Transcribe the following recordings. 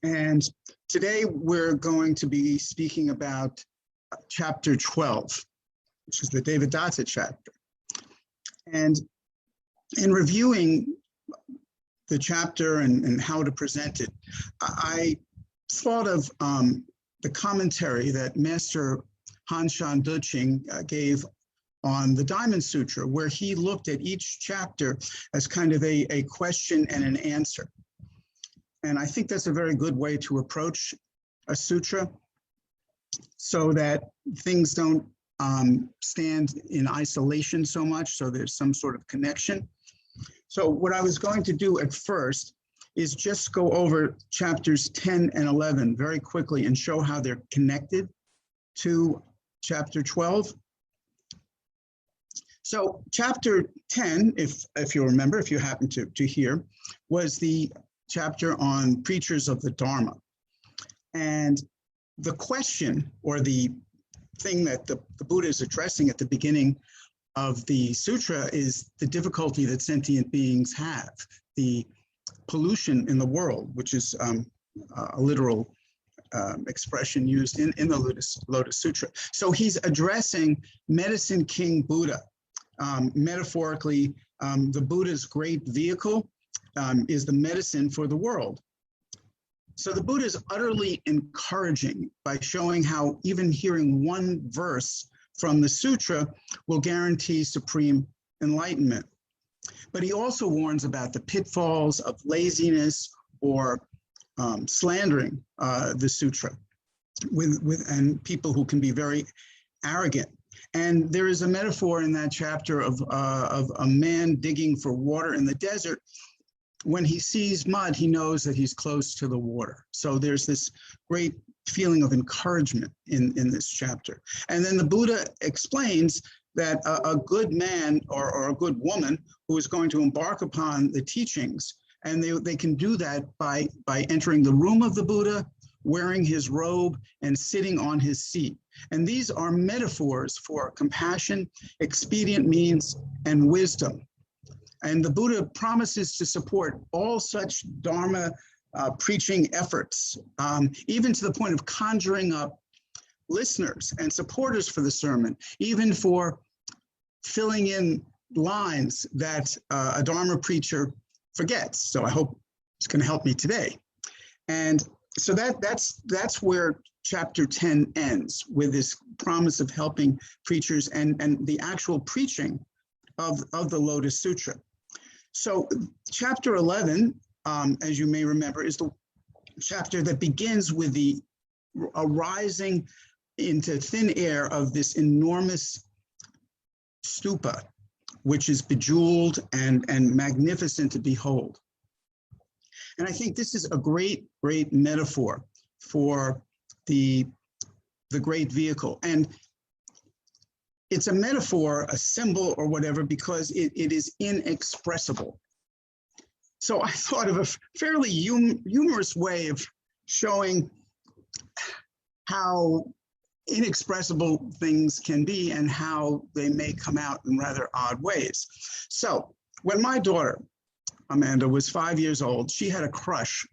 And today we're going to be speaking about chapter 12, which is the Devadatta chapter. And in reviewing the chapter and how to present it, I thought of the commentary that Master Hanshan Duching gave on the Diamond Sutra, where he looked at each chapter as kind of a question and an answer. And I think that's a very good way to approach a sutra so that things don't stand in isolation so much, so there's some sort of connection. So what I was going to do at first is just go over chapters 10 and 11 very quickly and show how they're connected to chapter 12. So chapter 10, if you remember, if you happen to hear, was the chapter on preachers of the Dharma. And the question, or the thing that the Buddha is addressing at the beginning of the sutra, is the difficulty that sentient beings have, the pollution in the world, which is a literal expression used in the Lotus Sutra. So he's addressing Medicine King Buddha. Metaphorically, the Buddha's great vehicle is the medicine for the world. So the Buddha is utterly encouraging by showing how even hearing one verse from the sutra will guarantee supreme enlightenment. But he also warns about the pitfalls of laziness or slandering the sutra and people who can be very arrogant. And there is a metaphor in that chapter of a man digging for water in the desert. When he sees mud, he knows that he's close to the water. So there's this great feeling of encouragement in this chapter. And then the Buddha explains that a good man or a good woman who is going to embark upon the teachings, and they can do that by entering the room of the Buddha, wearing his robe, and sitting on his seat. And these are metaphors for compassion, expedient means, and wisdom. And the Buddha promises to support all such Dharma preaching efforts, even to the point of conjuring up listeners and supporters for the sermon, even for filling in lines that a Dharma preacher forgets. So I hope it's going to help me today. And so that's where chapter 10 ends, with this promise of helping preachers and the actual preaching of the Lotus Sutra. So chapter 11, as you may remember, is the chapter that begins with the arising into thin air of this enormous stupa, which is bejeweled and magnificent to behold. And I think this is a great metaphor for the great vehicle. And it's a metaphor, a symbol or whatever, because it is inexpressible. So I thought of a fairly humorous way of showing how inexpressible things can be and how they may come out in rather odd ways. So when my daughter, Amanda, was 5 years old, she had a crush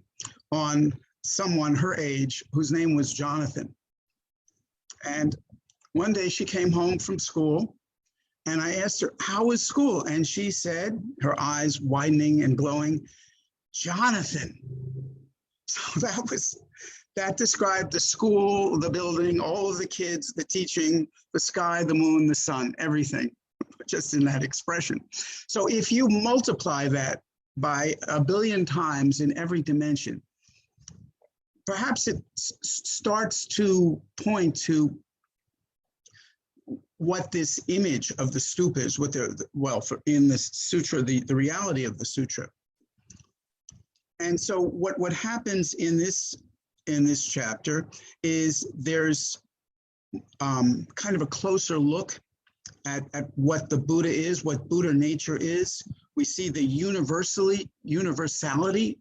on someone her age whose name was Jonathan. And one day she came home from school and I asked her, how was school? And she said, her eyes widening and glowing, Jonathan. So that described the school, the building, all of the kids, the teaching, the sky, the moon, the sun, everything, just in that expression. So if you multiply that by 1 billion times in every dimension, perhaps it starts to point to what this image of the stupa is, in this sutra, the reality of the sutra. And so what happens in this chapter is there's kind of a closer look at what the Buddha is, what Buddha nature is. We see the universality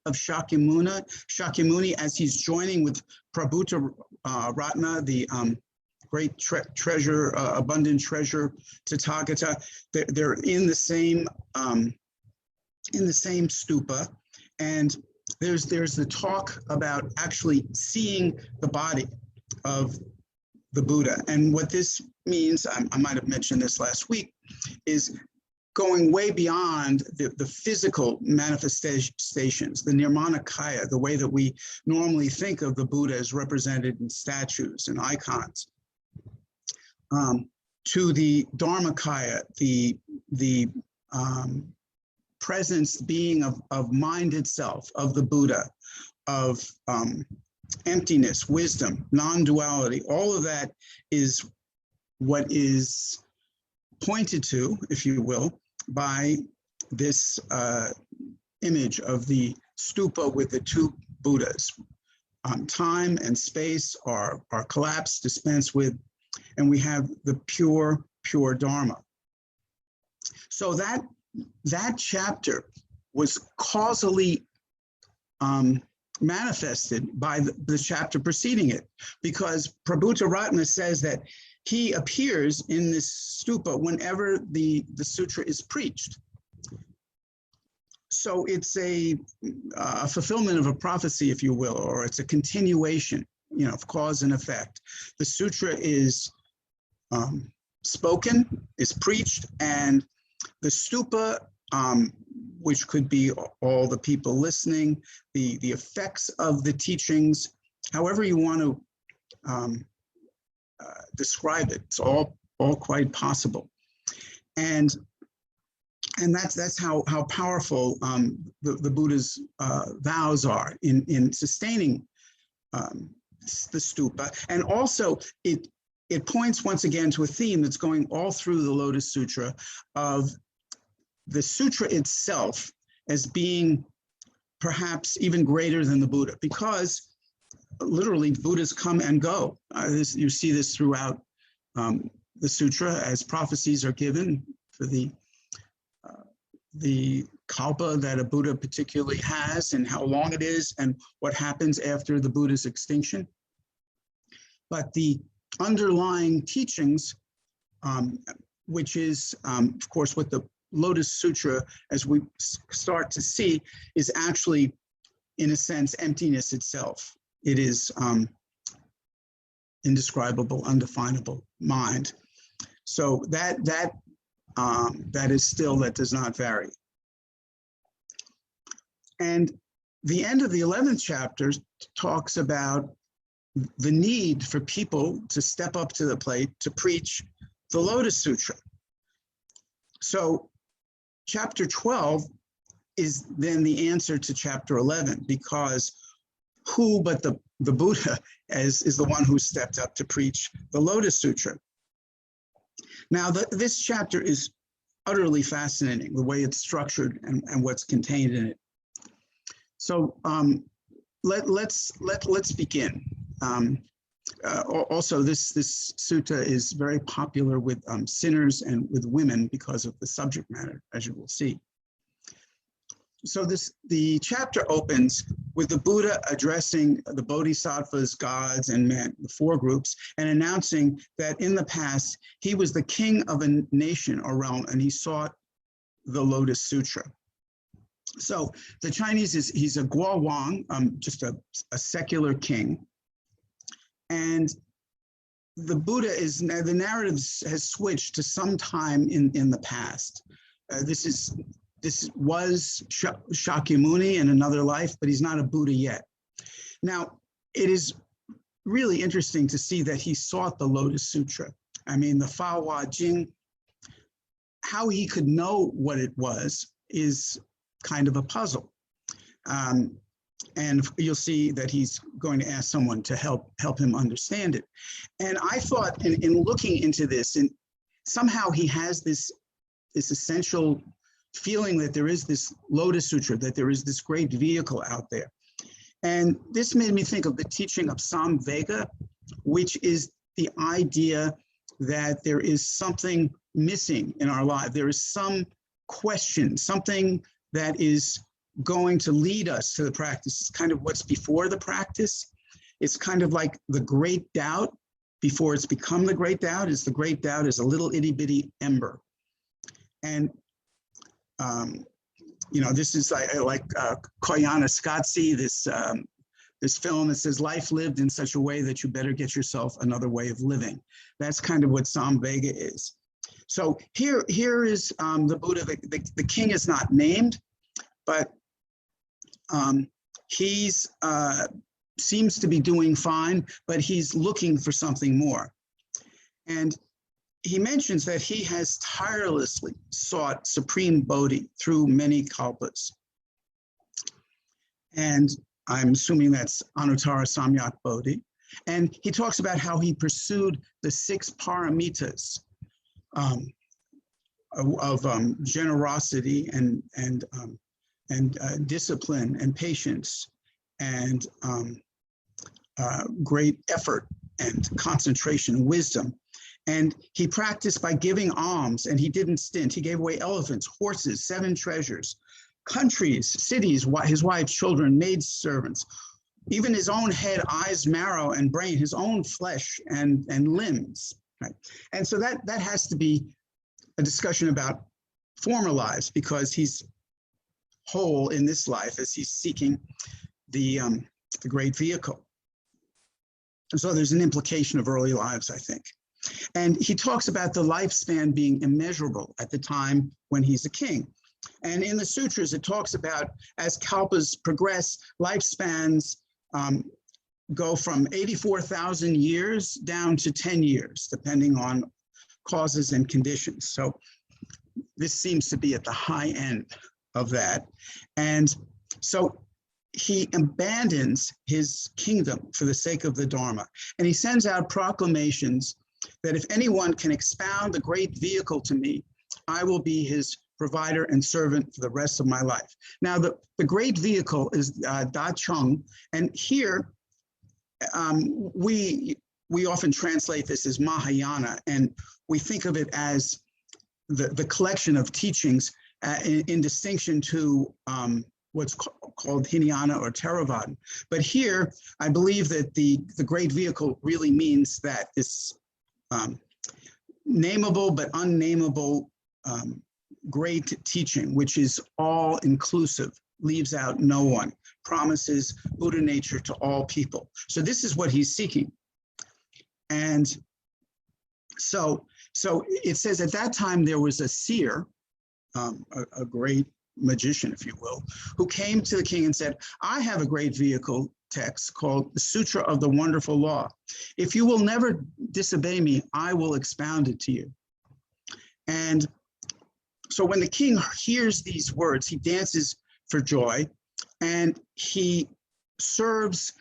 of Shakyamuni as he's joining with Prabhuta Ratna, the great treasure, abundant treasure, Tathagata. They're in the same stupa, and there's the talk about actually seeing the body of the Buddha. And what this means, I might have mentioned this last week, is going way beyond the physical manifestations, the nirmanakaya, the way that we normally think of the Buddha as represented in statues and icons, to the dharmakaya, the presence, being of mind itself, of the Buddha, of emptiness, wisdom, non-duality. All of that is what is pointed to, if you will, by this image of the stupa with the two Buddhas. Time and space are collapsed, dispensed with, and we have the pure Dharma. So that chapter was causally manifested by the chapter preceding it, because Prabhupada says that he appears in this stupa whenever the sutra is preached. So it's a fulfillment of a prophecy, if you will, or it's a continuation, of cause and effect. The sutra is spoken, is preached, and the stupa, which could be all the people listening, the effects of the teachings, however you want to describe it. It's all quite possible, and that's how powerful the Buddha's vows are in sustaining the stupa, and also it points once again to a theme that's going all through the Lotus Sutra, of the sutra itself as being perhaps even greater than the Buddha, because literally Buddhas come and go. You see this throughout the sutra as prophecies are given for the kalpa that a Buddha particularly has, and how long it is, and what happens after the Buddha's extinction. But the underlying teachings, which is, of course, what the Lotus Sutra, as we start to see, is actually, in a sense, emptiness itself. It is indescribable, undefinable mind. So that is still, that does not vary. And the end of the 11th chapter talks about the need for people to step up to the plate to preach the Lotus Sutra. So chapter 12 is then the answer to chapter 11, because who but the Buddha is the one who stepped up to preach the Lotus Sutra. Now, this chapter is utterly fascinating, the way it's structured and what's contained in it. So let's begin. Also, this sutta is very popular with sinners and with women because of the subject matter, as you will see. So the chapter opens with the Buddha addressing the bodhisattvas, gods, and men, the four groups, and announcing that in the past he was the king of a nation or realm, and he sought the Lotus Sutra. So the Chinese he's a Guo Wang, just a secular king. And the Buddha the narrative has switched to some time in the past. This was Shakyamuni in another life, but he's not a Buddha yet. Now, it is really interesting to see that he sought the Lotus Sutra. I mean, the Fa Hua Jing, how he could know what it was is kind of a puzzle. And you'll see that he's going to ask someone to help him understand it. And I thought in looking into this, and somehow he has this essential feeling that there is this Lotus Sutra, that there is this great vehicle out there. And this made me think of the teaching of Samvega, which is the idea that there is something missing in our life. There is some question, something that is going to lead us to the practice. It's kind of what's before the practice. It's kind of like the great doubt before it's become the great doubt. The great doubt is a little itty bitty ember. And this is like Koyana Scotzi, this film that says life lived in such a way that you better get yourself another way of living. That's kind of what Samvega is. So here is the Buddha. The king is not named, but he's seems to be doing fine, but he's looking for something more. And he mentions that he has tirelessly sought supreme Bodhi through many kalpas. And I'm assuming that's Anuttara Samyak Bodhi. And he talks about how he pursued the 6 paramitas of generosity and discipline and patience and great effort and concentration and wisdom. And he practiced by giving alms, and he didn't stint. He gave away elephants, horses, 7 treasures, countries, cities, his wife's children, maid servants, even his own head, eyes, marrow, and brain, his own flesh and limbs. Right? And so that has to be a discussion about former lives, because he's whole in this life as he's seeking the great vehicle. And so there's an implication of early lives, I think. And he talks about the lifespan being immeasurable at the time when he's a king. And in the sutras, it talks about as kalpas progress, lifespans go from 84,000 years down to 10 years, depending on causes and conditions. So this seems to be at the high end of that. And so he abandons his kingdom for the sake of the Dharma. And he sends out proclamations that if anyone can expound the great vehicle to me, I will be his provider and servant for the rest of my life. Now, the great vehicle is Da Chung, and here we often translate this as Mahayana, and we think of it as the collection of teachings in distinction to what's called Hinayana or Theravada. But here, I believe that the great vehicle really means that this nameable but unnameable great teaching, which is all inclusive, leaves out no one, promises Buddha nature to all people. So this is what he's seeking. And so it says at that time there was a seer, a great magician, if you will, who came to the king and said, I have a great vehicle text called the Sutra of the Wonderful Law. If you will never disobey me, I will expound it to you. And so when the king hears these words, he dances for joy, and he serves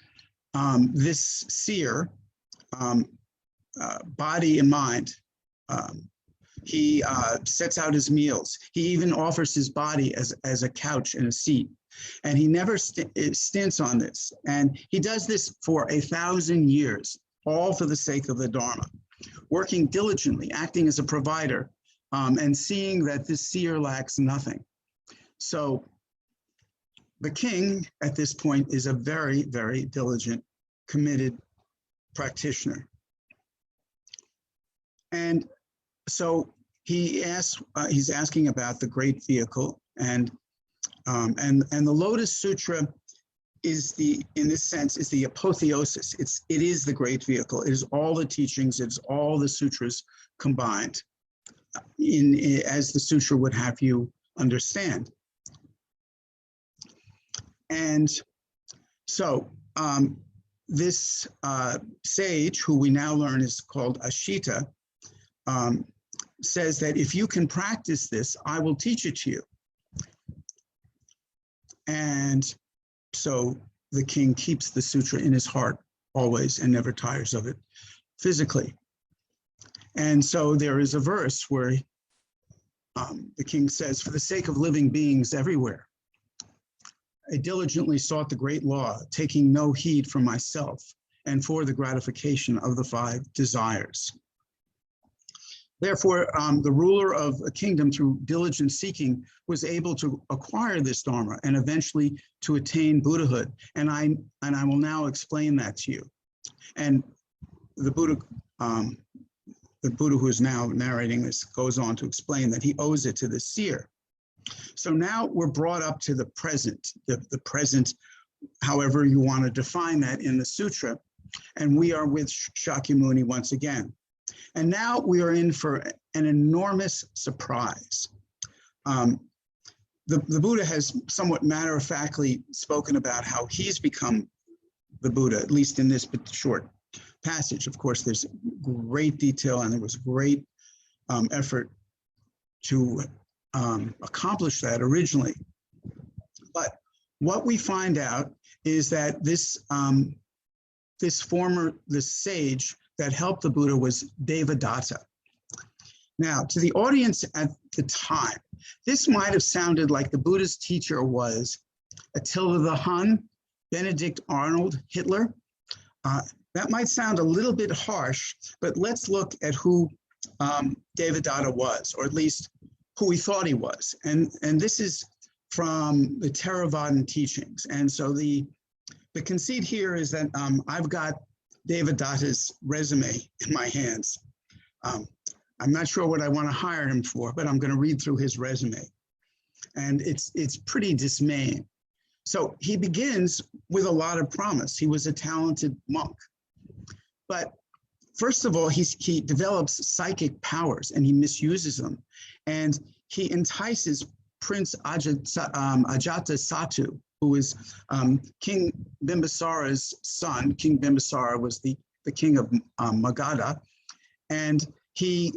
this seer body and mind. He sets out his meals. He even offers his body as a couch and a seat. And he never stints on this. And he does this for 1,000 years, all for the sake of the Dharma, working diligently, acting as a provider, and seeing that this seer lacks nothing. So the king at this point is a very, very diligent, committed practitioner. And so he asks, he's asking about the great vehicle, and the Lotus Sutra is in this sense, is the apotheosis. It is the great vehicle. It is all the teachings. It is all the sutras combined, as the sutra would have you understand. And so this sage, who we now learn is called Ashita, says that if you can practice this, I will teach it to you. And so the king keeps the sutra in his heart always and never tires of it physically. And so there is a verse where the king says, for the sake of living beings everywhere, I diligently sought the great law, taking no heed for myself and for the gratification of the 5 desires. Therefore, the ruler of a kingdom, through diligent seeking, was able to acquire this Dharma and eventually to attain Buddhahood. And I will now explain that to you. And the Buddha who is now narrating this goes on to explain that he owes it to the seer. So now we're brought up to the present, the present, however you want to define that in the sutra. And we are with Shakyamuni once again. And now we are in for an enormous surprise. The Buddha has somewhat matter-of-factly spoken about how he's become the Buddha, at least in this short passage. Of course, there's great detail and there was great effort to accomplish that originally. But what we find out is that this sage that helped the Buddha was Devadatta. Now, to the audience at the time, this might have sounded like the Buddha's teacher was Attila the Hun, Benedict Arnold, Hitler. That might sound a little bit harsh, but let's look at who Devadatta was, or at least who we thought he was. And this is from the Theravadan teachings. And so the conceit here is that I've got Devadatta's resume in my hands. I'm not sure what I want to hire him for, but I'm going to read through his resume. And it's pretty dismaying. So he begins with a lot of promise. He was a talented monk. But first of all, he develops psychic powers and he misuses them. And he entices Prince Ajatasattu, who is King Bimbisara's son. King Bimbisara was the king of Magadha. And he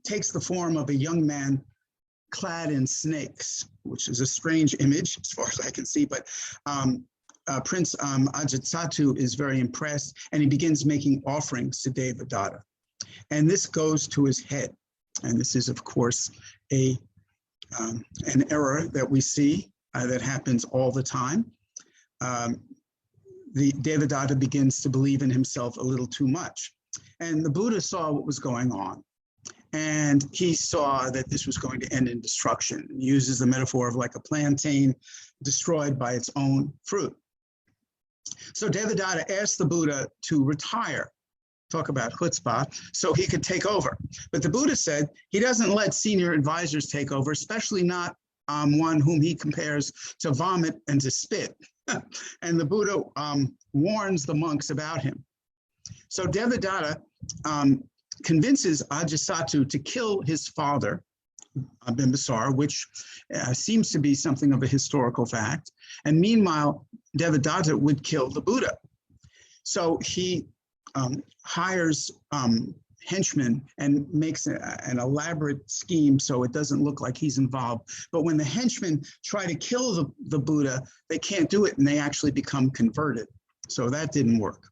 takes the form of a young man clad in snakes, which is a strange image as far as I can see, but Prince Ajatasattu is very impressed and he begins making offerings to Devadatta. And this goes to his head. And this is, of course, an error that we see that happens all the time. The Devadatta begins to believe in himself a little too much. And the Buddha saw what was going on. And he saw that this was going to end in destruction. He uses the metaphor of like a plantain destroyed by its own fruit. So Devadatta asked the Buddha to retire, talk about chutzpah, so he could take over. But the Buddha said he doesn't let senior advisors take over, especially not one whom he compares to vomit and to spit. And the Buddha warns the monks about him. So Devadatta convinces Ajatasattu to kill his father, Bimbisara, which seems to be something of a historical fact. And meanwhile, Devadatta would kill the Buddha. So he hires henchmen and makes an elaborate scheme so it doesn't look like he's involved. But when the henchmen try to kill the Buddha, they can't do it and they actually become converted. So that didn't work.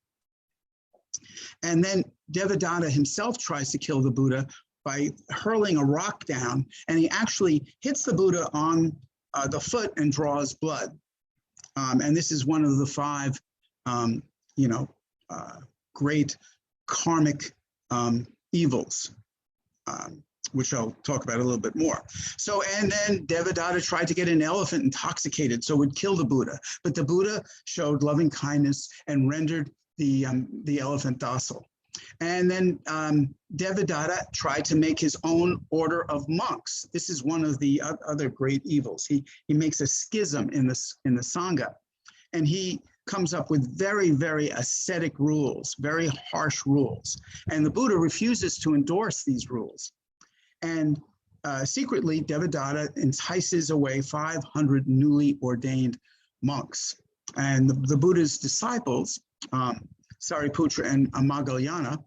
And then Devadatta himself tries to kill the Buddha by hurling a rock down, and he actually hits the Buddha on the foot and draws blood. And this is one of the 5, great karmic evils, which I'll talk about a little bit more. So, and then Devadatta tried to get an elephant intoxicated so it would kill the Buddha, but the Buddha showed loving kindness and rendered the elephant docile. And then Devadatta tried to make his own order of monks. This is one of the other great evils. He makes a schism in the Sangha, and he comes up with very, very ascetic rules, very harsh rules. And the Buddha refuses to endorse these rules. And secretly, Devadatta entices away 500 newly ordained monks. And the Buddha's disciples, Sariputra and Moggallana,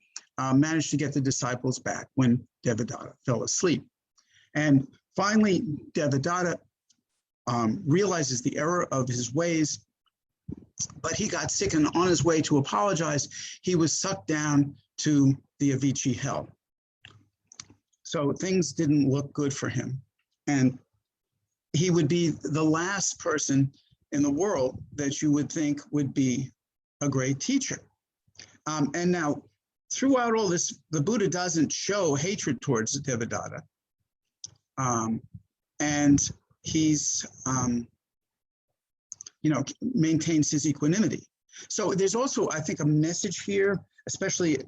managed to get the disciples back when Devadatta fell asleep. And finally, Devadatta realizes the error of his ways, but he got sick, and on his way to apologize, he was sucked down to the Avicii hell. So things didn't look good for him. And he would be the last person in the world that you would think would be a great teacher. And now, throughout all this, the Buddha doesn't show hatred towards Devadatta. And he's, maintains his equanimity. So there's also, I think, a message here, especially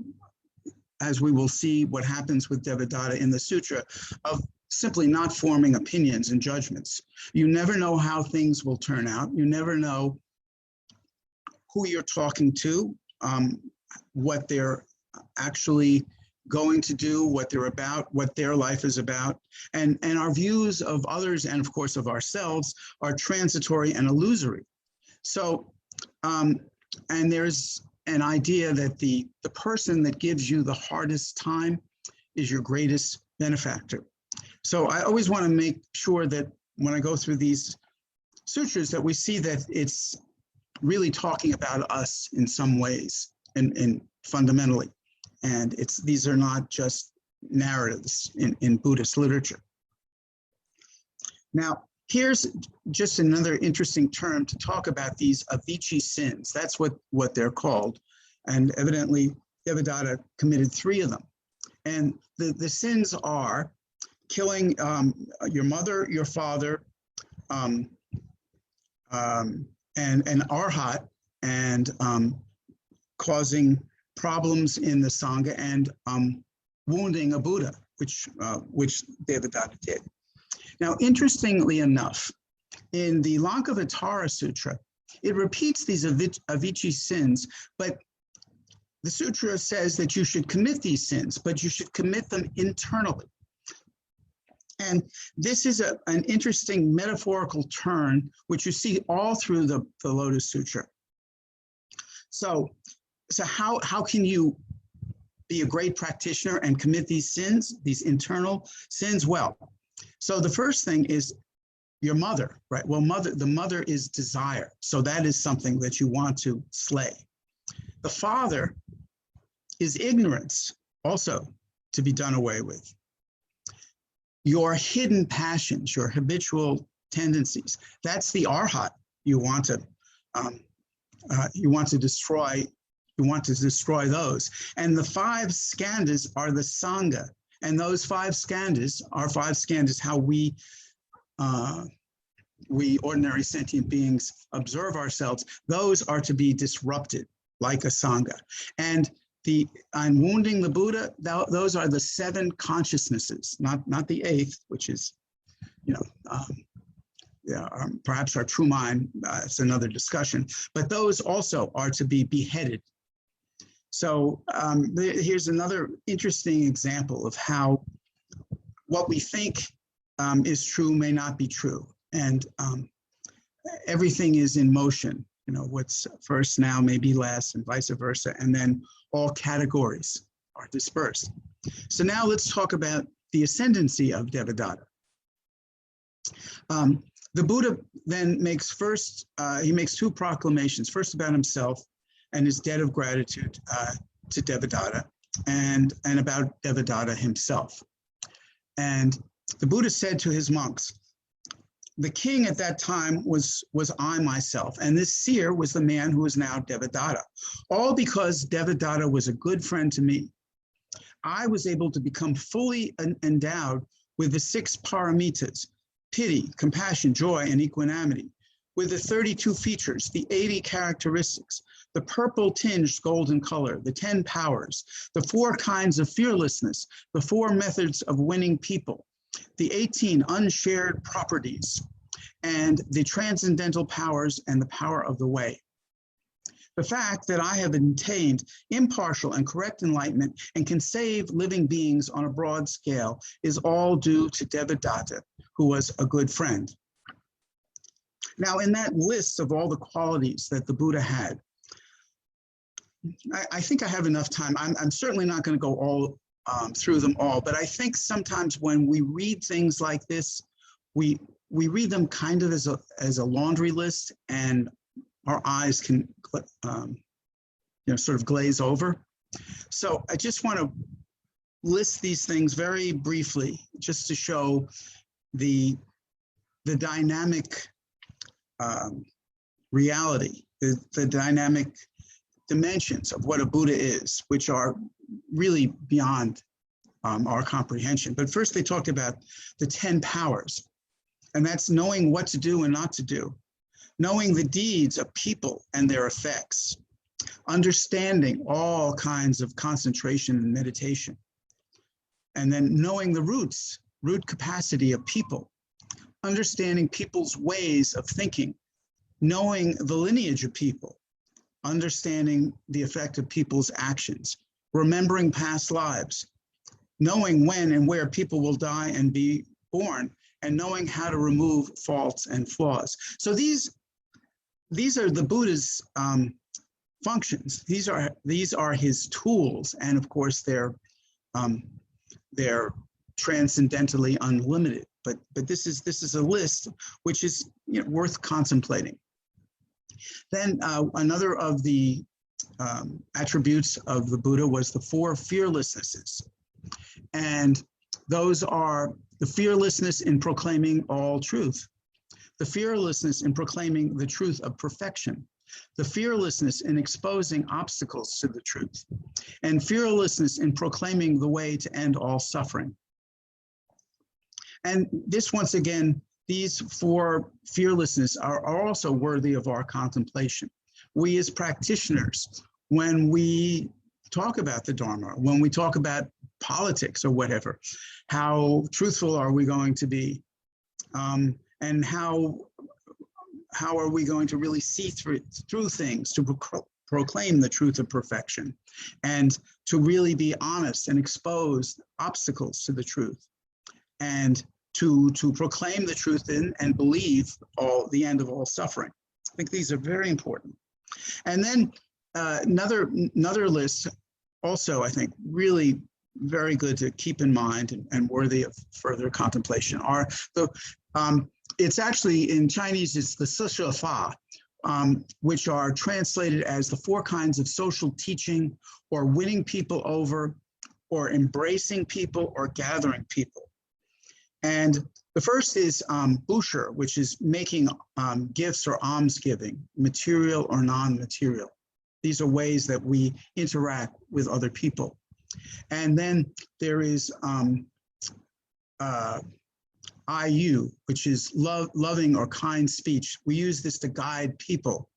as we will see what happens with Devadatta in the sutra, of simply not forming opinions and judgments. You never know how things will turn out. You never know who you're talking to, what they're actually going to do, what they're about, what their life is about. And our views of others and of course of ourselves are transitory and illusory. So, and there's an idea that the person that gives you the hardest time is your greatest benefactor. So I always want to make sure that when I go through these sutras that we see that it's really talking about us in some ways and fundamentally. And these are not just narratives in Buddhist literature. Now, here's just another interesting term to talk about these Avicii sins. That's what they're called. And evidently, Devadatta committed 3 of them. And the sins are killing your mother, your father, and arhat, and causing problems in the Sangha, and wounding a Buddha, which Devadatta did. Now, interestingly enough, in the Lankavatara Sutra, it repeats these Avicii sins, but the sutra says that you should commit these sins, but you should commit them internally. And this is an interesting metaphorical turn, which you see all through the Lotus Sutra. So how can you be a great practitioner and commit these sins, these internal sins? Well, so the first thing is your mother, right? Well, the mother is desire. So that is something that you want to slay. The father is ignorance, also to be done away with. Your hidden passions, your habitual tendencies, that's the arhat you want to destroy. You want to destroy those. And the 5 skandhas are the Sangha. And those 5 skandhas are 5 skandhas how we ordinary sentient beings observe ourselves. Those are to be disrupted like a Sangha. And wounding the Buddha, those are the 7 consciousnesses, not the 8th, which is, perhaps our true mind. It's another discussion. But those also are to be beheaded. So here's another interesting example of how what we think is true may not be true. And everything is in motion. What's first now may be last, and vice versa. And then all categories are dispersed. So now let's talk about the ascendancy of Devadatta. The Buddha then makes he makes 2 proclamations, first about himself and his debt of gratitude to Devadatta, and about Devadatta himself. And the Buddha said to his monks, the king at that time was I myself, and this seer was the man who is now Devadatta, all because Devadatta was a good friend to me. I was able to become fully endowed with the 6 paramitas, pity, compassion, joy, and equanimity, with the 32 features, the 80 characteristics, the purple tinged golden color, the 10 powers, the 4 kinds of fearlessness, the 4 methods of winning people, the 18 unshared properties, and the transcendental powers and the power of the way. The fact that I have attained impartial and correct enlightenment and can save living beings on a broad scale is all due to Devadatta, who was a good friend. Now, in that list of all the qualities that the Buddha had, I think I have enough time. I'm certainly not going to go all through them all, but I think sometimes when we read things like this, we read them kind of as a laundry list, and our eyes can sort of glaze over. So I just want to list these things very briefly, just to show the dynamic reality, the dynamic dimensions of what a Buddha is, which are really beyond our comprehension. But first they talked about the 10 powers, and that's knowing what to do and not to do, knowing the deeds of people and their effects, understanding all kinds of concentration and meditation, and then knowing the roots root capacity of people, understanding people's ways of thinking, knowing the lineage of people, understanding the effect of people's actions, remembering past lives, knowing when and where people will die and be born, and knowing how to remove faults and flaws. So these are the Buddha's functions. These are his tools, and of course they're transcendentally unlimited. But this is a list which is worth contemplating. Then another of the attributes of the Buddha was the Four Fearlessnesses, and those are the fearlessness in proclaiming all truth, the fearlessness in proclaiming the truth of perfection, the fearlessness in exposing obstacles to the truth, and fearlessness in proclaiming the way to end all suffering. And this, once again, these four fearlessness are also worthy of our contemplation. We as practitioners, when we talk about the Dharma, when we talk about politics or whatever, how truthful are we going to be? And how are we going to really see through things to proclaim the truth of perfection, and to really be honest and expose obstacles to the truth, and to proclaim the truth in and believe the end of all suffering. I think these are very important. And then another list, also I think really very good to keep in mind and worthy of further contemplation, are it's actually in Chinese, it's the 四摄法, which are translated as the four kinds of social teaching, or winning people over, or embracing people, or gathering people. And the first is busher, which is making gifts or almsgiving, material or non-material. These are ways that we interact with other people. And then there is IU, which is loving or kind speech. We use this to guide people.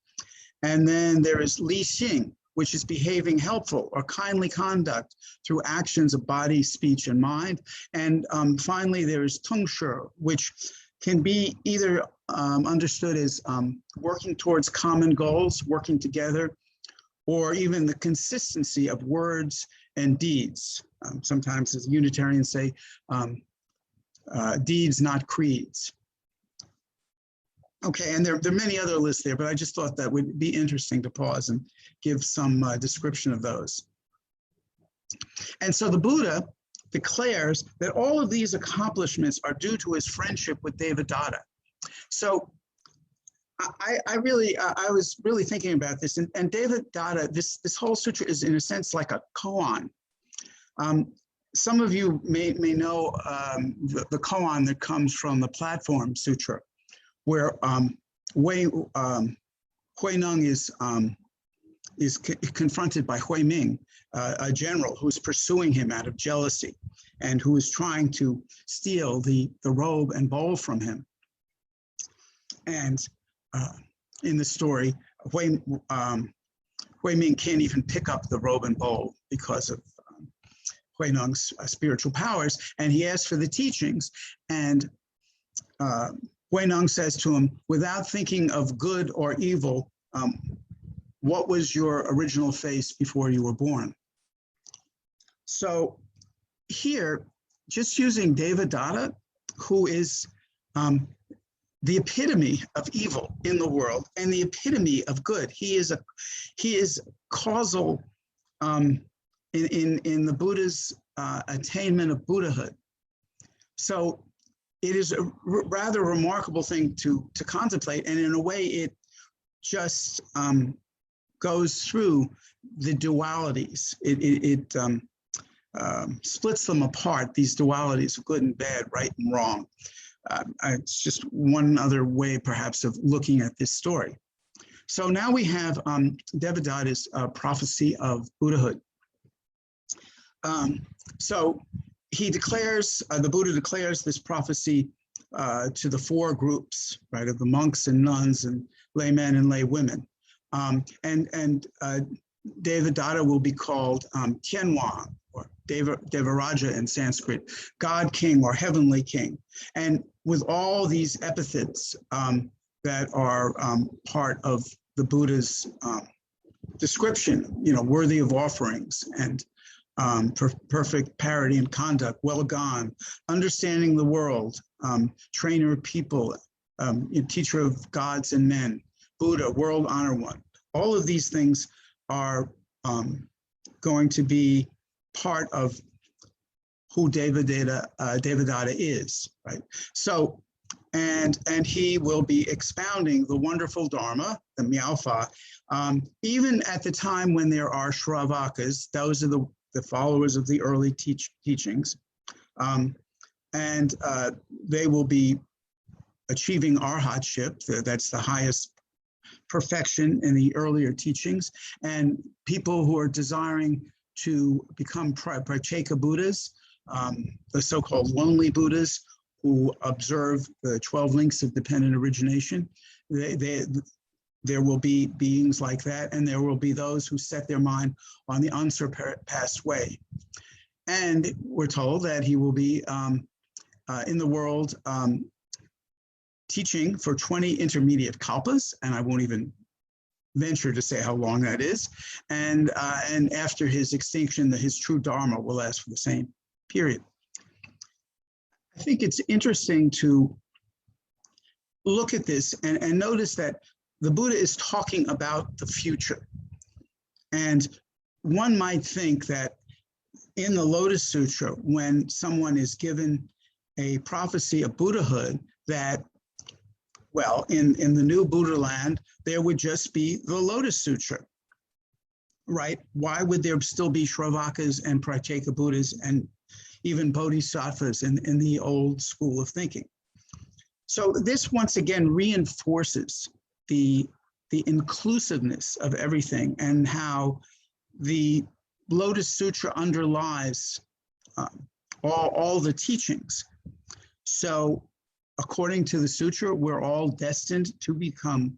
And then there is Li Xing, which is behaving helpful or kindly conduct through actions of body, speech, and mind. And finally, there is Tung Shi, which can be either understood as working towards common goals, working together, or even the consistency of words and deeds. Sometimes, as Unitarians say, deeds, not creeds. Okay, and there are many other lists there, but I just thought that would be interesting to pause and give some description of those. And so the Buddha declares that all of these accomplishments are due to his friendship with Devadatta. So I was really thinking about this, and Devadatta, this whole sutra is in a sense like a koan. Some of you may know the koan that comes from the Platform Sutra, where Huineng is confronted by Hui Ming, a general who's pursuing him out of jealousy, and who is trying to steal the robe and bowl from him. And in the story, Hui Ming can't even pick up the robe and bowl because of Huineng's spiritual powers, and he asks for the teachings, and Huineng says to him, without thinking of good or evil, what was your original face before you were born? So here, just using Devadatta, who is the epitome of evil in the world and the epitome of good. He is causal in the Buddha's attainment of Buddhahood. So it is a rather remarkable thing to contemplate, and in a way it just goes through the dualities. It splits them apart, these dualities of good and bad, right and wrong. It's just one other way perhaps of looking at this story. So now we have Devadatta's prophecy of Buddhahood. So he declares, the Buddha declares this prophecy to the four groups, right, of the monks and nuns and laymen and laywomen. And Devadatta will be called Tianhuang, or Devaraja in Sanskrit, God King or Heavenly King. And with all these epithets that are part of the Buddha's description, worthy of offerings and perfect parity in conduct, well gone, understanding the world, trainer of people, teacher of gods and men, Buddha, world honor one. All of these things are going to be part of who Devadatta is, right? So, and he will be expounding the wonderful Dharma, the Miaofa, even at the time when there are Shravakas, those are the followers of the early teachings, and they will be achieving arhatship. That's the highest perfection in the earlier teachings, and people who are desiring to become Pracheka Buddhas, the so-called lonely Buddhas who observe the 12 links of dependent origination. There will be beings like that, and there will be those who set their mind on the unsurpassed way. And we're told that he will be in the world teaching for 20 intermediate kalpas, and I won't even venture to say how long that is. And after his extinction, his true Dharma will last for the same period. I think it's interesting to look at this and notice that the Buddha is talking about the future. And one might think that in the Lotus Sutra, when someone is given a prophecy of Buddhahood, that, well, in the new Buddha land, there would just be the Lotus Sutra, right? Why would there still be Shravakas and Pracheka Buddhas and even Bodhisattvas in the old school of thinking? So this once again reinforces the inclusiveness of everything and how the Lotus Sutra underlies all the teachings. So according to the sutra, we're all destined to become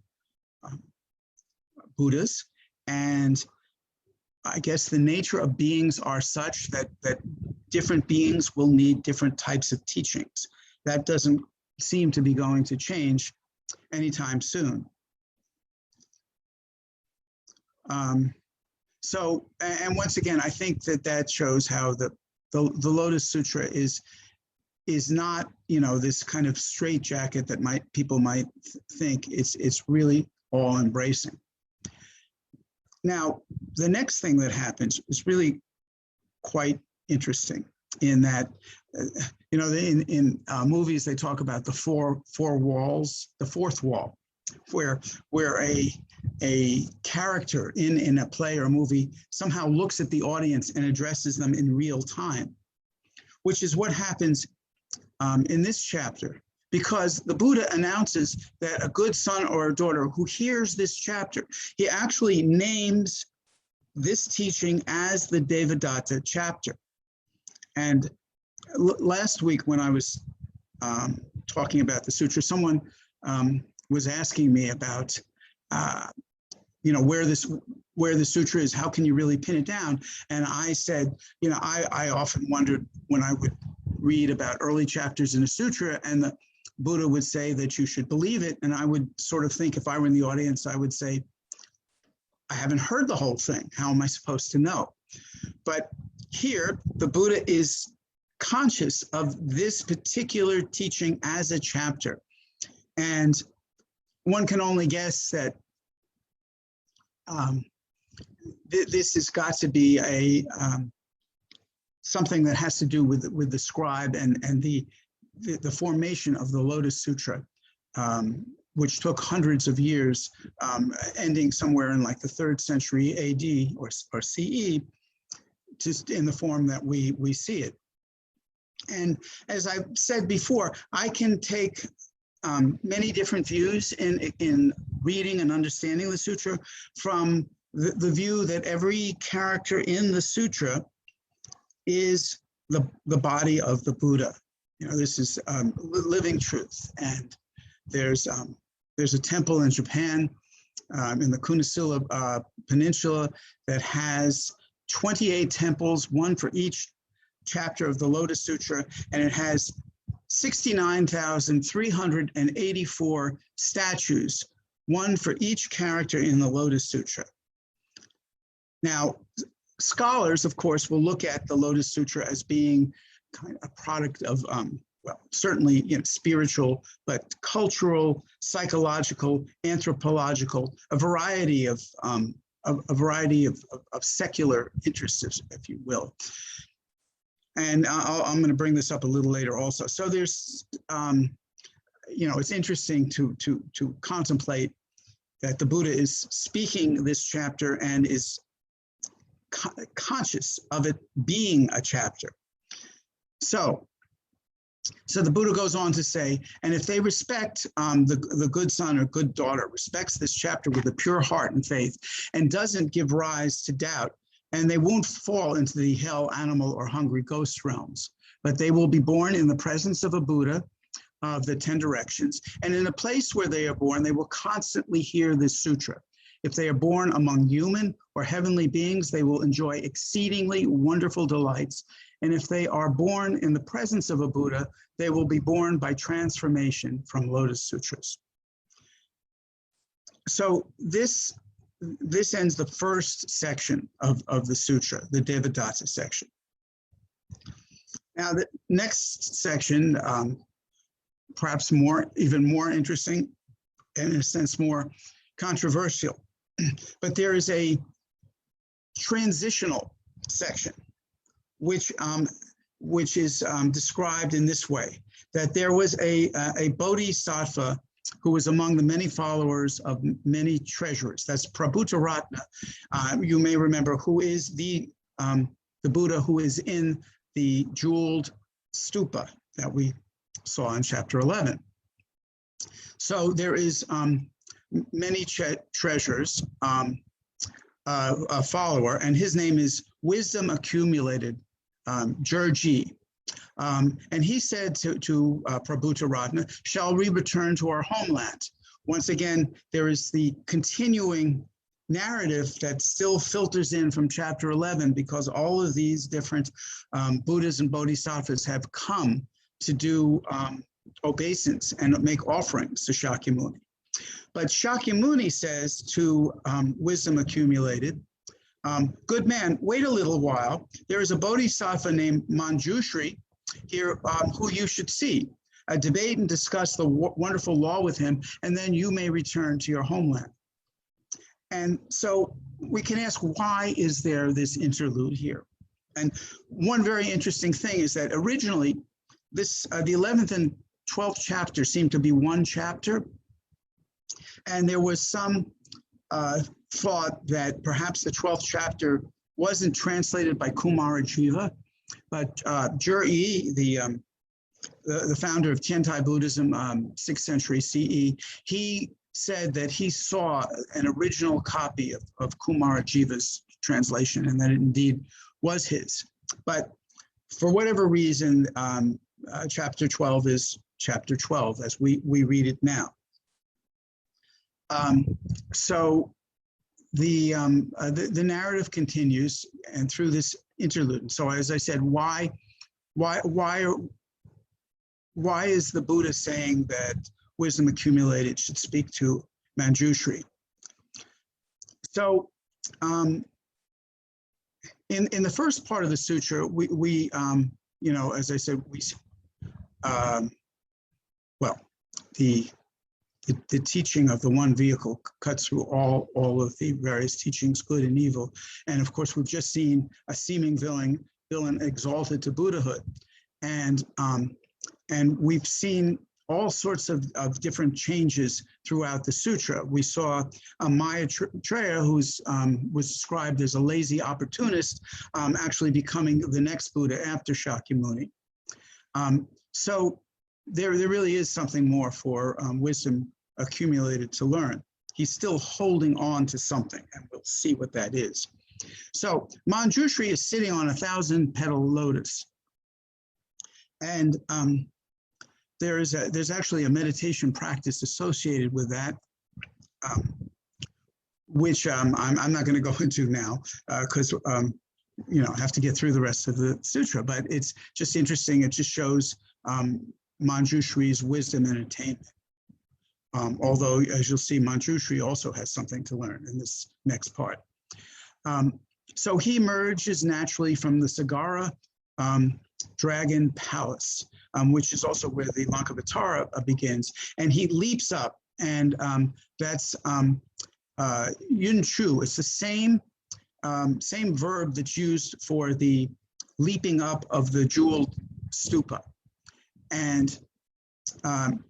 Buddhas, and I guess the nature of beings are such that different beings will need different types of teachings. That doesn't seem to be going to change anytime soon. So, and once again, I think that shows how the Lotus Sutra is not, this kind of straitjacket that people might think. It's really all embracing. Now, the next thing that happens is really quite interesting in that, in movies, they talk about the four walls, the fourth wall, where a character in a play or a movie somehow looks at the audience and addresses them in real time, which is what happens in this chapter, because the Buddha announces that a good son or a daughter who hears this chapter, he actually names this teaching as the Devadatta chapter. And last week when I was talking about the sutra, someone was asking me about, where the sutra is, how can you really pin it down? And I said, I often wondered when I would read about early chapters in a sutra and the Buddha would say that you should believe it. And I would sort of think, if I were in the audience, I would say, I haven't heard the whole thing. How am I supposed to know? But here, the Buddha is conscious of this particular teaching as a chapter. And one can only guess that this has got to be something that has to do with the scribe and the formation of the Lotus Sutra, which took hundreds of years, ending somewhere in like the 3rd century AD or CE, just in the form that we see it. And as I've said before, I can take many different views in reading and understanding the sutra, from the view that every character in the sutra is the body of the Buddha. This is living truth. And there's a temple in Japan, in the Kunisila Peninsula, that has 28 temples, one for each chapter of the Lotus Sutra, and it has 69,384 statues, one for each character in the Lotus Sutra. Now, scholars, of course, will look at the Lotus Sutra as being kind of a product of, well, certainly, you know, spiritual, but cultural, psychological, anthropological, a variety of secular interests, if you will. And I'm going to bring this up a little later also. So there's, you know, it's interesting to contemplate that the Buddha is speaking this chapter and is conscious of it being a chapter. So the Buddha goes on to say, and if they respect the good son or good daughter, respects this chapter with a pure heart and faith, and doesn't give rise to doubt, and they won't fall into the hell, animal, or hungry ghost realms, but they will be born in the presence of a Buddha of the 10 directions. And in a place where they are born, they will constantly hear this sutra. If they are born among human or heavenly beings, they will enjoy exceedingly wonderful delights. And if they are born in the presence of a Buddha, they will be born by transformation from Lotus Sutras. So this ends the first section of the sutra, the Devadatta section. Now, the next section, perhaps even more interesting, and in a sense more controversial, but there is a transitional section, which is described in this way, that there was a bodhisattva who was among the many followers of many treasurers. That's Prabhutarata. You may remember, who is the Buddha who is in the jeweled stupa that we saw in chapter 11. So there is many treasures, a follower, and his name is Wisdom Accumulated, Jurji. And he said to Prabhutarata, shall we return to our homeland? Once again, there is the continuing narrative that still filters in from chapter 11, because all of these different Buddhas and Bodhisattvas have come to do obeisance and make offerings to Shakyamuni. But Shakyamuni says to Wisdom Accumulated, good man, wait a little while. There is a bodhisattva named Manjushri here who you should see. Debate and discuss the wonderful law with him, and then you may return to your homeland. And so we can ask, why is there this interlude here? And one very interesting thing is that originally the 11th and 12th chapter seemed to be one chapter. And there was some thought that perhaps the 12th chapter wasn't translated by Kumarajiva, but Jur-yi, the founder of Tiantai Buddhism, 6th century CE, he said that he saw an original copy of Kumarajiva's translation, and that it indeed was his. But for whatever reason, chapter 12 is chapter 12 as we read it now. So the narrative continues, and through this interlude. So as I said, why is the Buddha saying that Wisdom Accumulated should speak to Manjushri? So in the first part of the sutra, we you know, as I said, well, the teaching of the one vehicle cuts through all of the various teachings, good and evil. And of course, we've just seen a seeming villain exalted to Buddhahood. And we've seen all sorts of different changes throughout the sutra. We saw Maitreya, who was described as a lazy opportunist, actually becoming the next Buddha after Shakyamuni. So there really is something more for Wisdom Accumulated to learn. He's still holding on to something, and we'll see what that is. So Manjushri is sitting on a 1,000-petal lotus, and there's actually a meditation practice associated with that, which I'm not going to go into now, because have to get through the rest of the sutra, but it's just interesting. It just shows Manjushri's wisdom and attainment. Although, as you'll see, Manjushri also has something to learn in this next part. So he emerges naturally from the Sagara dragon palace, which is also where the Lankavatara begins, and he leaps up, and that's Yunchu. It's the same verb that's used for the leaping up of the jeweled stupa. And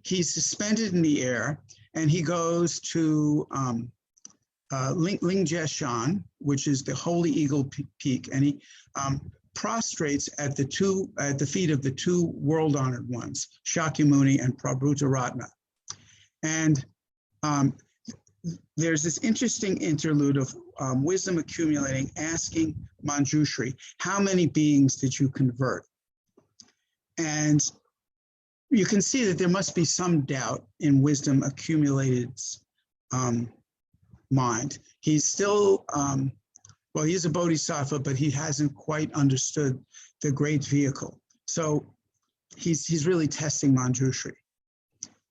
he's suspended in the air, and he goes to Lingjeshan, which is the Holy Eagle Peak, and he prostrates at the feet of the two world-honored ones, Shakyamuni and Prabhuta. And there's this interesting interlude of wisdom accumulating, asking Manjushri, how many beings did you convert? And you can see that there must be some doubt in wisdom accumulated's mind. He's still, well, he's a bodhisattva, but he hasn't quite understood the great vehicle. So he's really testing Manjushri.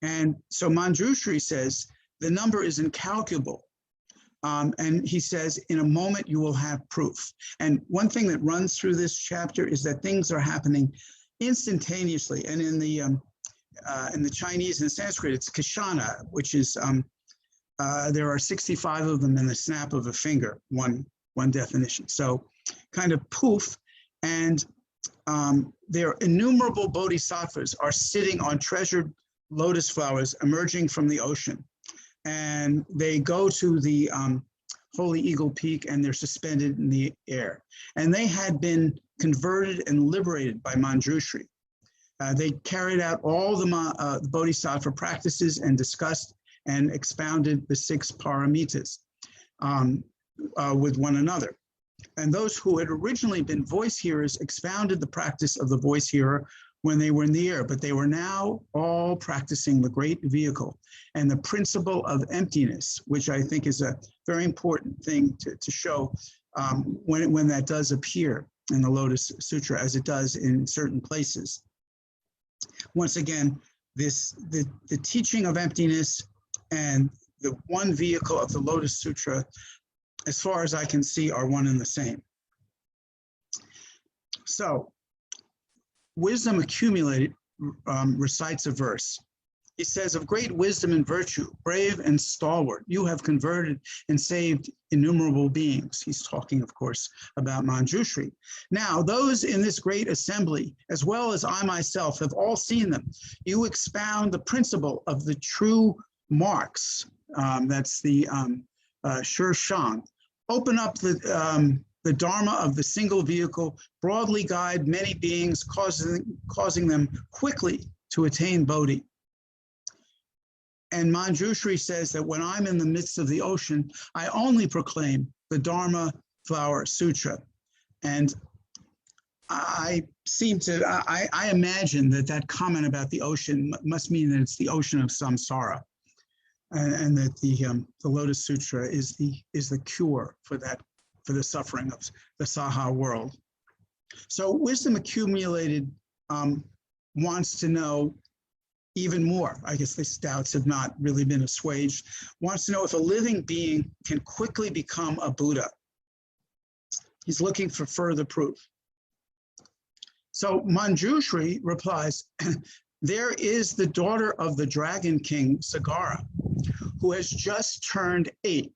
And so Manjushri says, the number is incalculable. And he says, in a moment, you will have proof. And one thing that runs through this chapter is that things are happening instantaneously. And in the Chinese and Sanskrit, it's kashana, which is, there are 65 of them in the snap of a finger, one definition. So kind of poof, and their innumerable bodhisattvas are sitting on treasured lotus flowers emerging from the ocean. And they go to the Holy Eagle Peak, and they're suspended in the air. And they had been converted and liberated by Manjushri. They carried out all the bodhisattva practices and discussed and expounded the 6 paramitas with one another. And those who had originally been voice hearers expounded the practice of the voice hearer when they were in the air, but they were now all practicing the great vehicle and the principle of emptiness, which I think is a very important thing to show when that does appear in the Lotus Sutra, as it does in certain places. Once again, the teaching of emptiness and the one vehicle of the Lotus Sutra, as far as I can see, are one and the same. So, wisdom accumulated recites a verse. He says, of great wisdom and virtue, brave and stalwart, you have converted and saved innumerable beings. He's talking, of course, about Manjushri. Now, those in this great assembly, as well as I myself, have all seen them. You expound the principle of the true marks. That's the Shang. Open up the Dharma of the single vehicle, broadly guide many beings, causing them quickly to attain Bodhi. And Manjushri says that when I'm in the midst of the ocean, I only proclaim the Dharma Flower Sutra. And I imagine that comment about the ocean must mean that it's the ocean of samsara, and that the Lotus Sutra is the cure for the suffering of the Saha world. So wisdom accumulated wants to know even more. I guess these doubts have not really been assuaged. Wants to know if a living being can quickly become a Buddha. He's looking for further proof. So Manjushri replies, there is the daughter of the Dragon King, Sagara, who has just turned 8.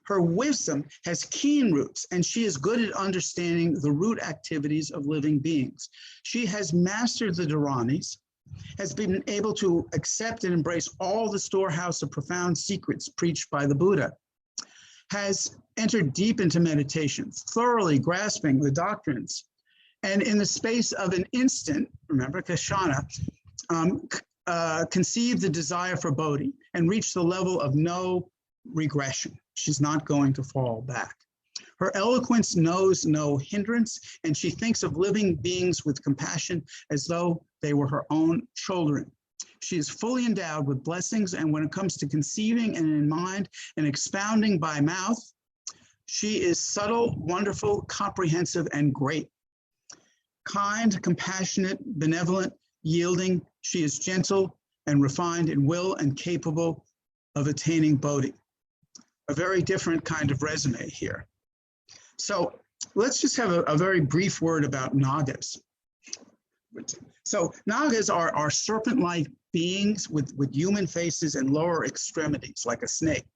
Her wisdom has keen roots, and she is good at understanding the root activities of living beings. She has mastered the Dharanis, has been able to accept and embrace all the storehouse of profound secrets preached by the Buddha, has entered deep into meditation, thoroughly grasping the doctrines, and in the space of an instant, remember Kashana, conceived the desire for Bodhi and reached the level of no regression. She's not going to fall back. Her eloquence knows no hindrance, and she thinks of living beings with compassion as though they were her own children. She is fully endowed with blessings, and when it comes to conceiving and in mind and expounding by mouth, She is subtle, wonderful, comprehensive, and great. Kind, compassionate, benevolent, yielding, she is gentle and refined in will and capable of attaining Bodhi. A very different kind of resume here. So let's just have a very brief word about Nagas. So Nagas are serpent-like beings with human faces and lower extremities, like a snake.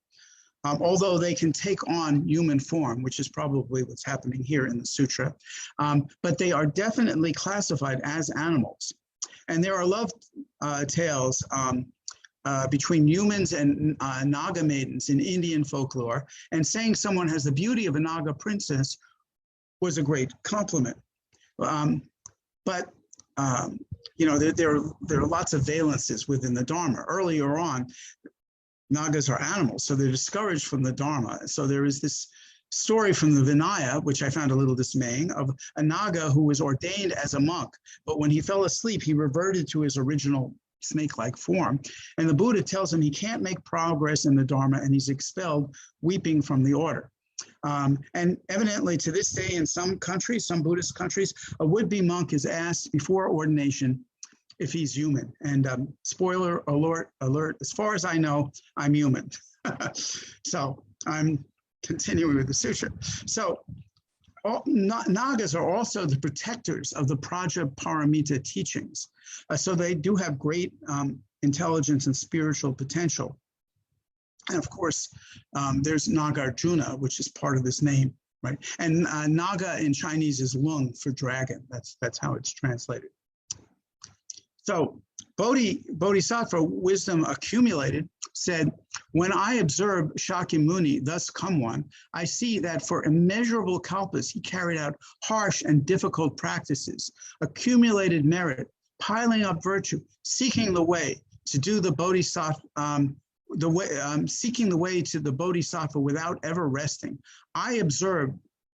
Although they can take on human form, which is probably what's happening here in the sutra. But they are definitely classified as animals. And there are love tales between humans and Naga maidens in Indian folklore, and saying someone has the beauty of a Naga princess was a great compliment. You know, there are lots of valences within the Dharma. Earlier on, Nagas are animals, so they're discouraged from the Dharma. So there is this story from the Vinaya, which I found a little dismaying, of a Naga who was ordained as a monk, but when he fell asleep, he reverted to his original snake-like form. And the Buddha tells him he can't make progress in the Dharma, and he's expelled, weeping from the order. And evidently to this day in some countries, some Buddhist countries, a would-be monk is asked before ordination if he's human. And spoiler alert, as far as I know, I'm human. So I'm continuing with the sutra. So Nagas are also the protectors of the Prajnaparamita teachings. So they do have great intelligence and spiritual potential. And of course, there's Nagarjuna, which is part of this name, right? And Naga in Chinese is lung for dragon. That's how it's translated. So Bodhisattva, wisdom accumulated, said, when I observe Shakyamuni, thus come one, I see that for immeasurable kalpas, he carried out harsh and difficult practices, accumulated merit, piling up virtue, seeking the way to do the Bodhisattva, seeking the way to the Bodhisattva without ever resting. I observed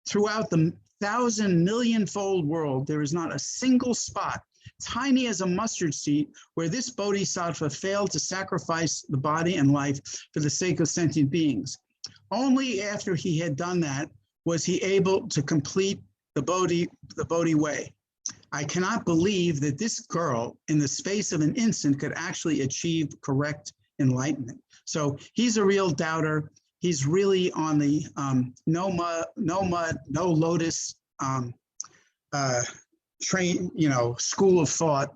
throughout the 1,000,000,000-fold world, there is not a single spot, tiny as a mustard seed, where this Bodhisattva failed to sacrifice the body and life for the sake of sentient beings. Only after he had done that was he able to complete the Bodhi way. I cannot believe that this girl, in the space of an instant, could actually achieve correct enlightenment. So he's a real doubter. He's really on the no mud, no lotus train, school of thought,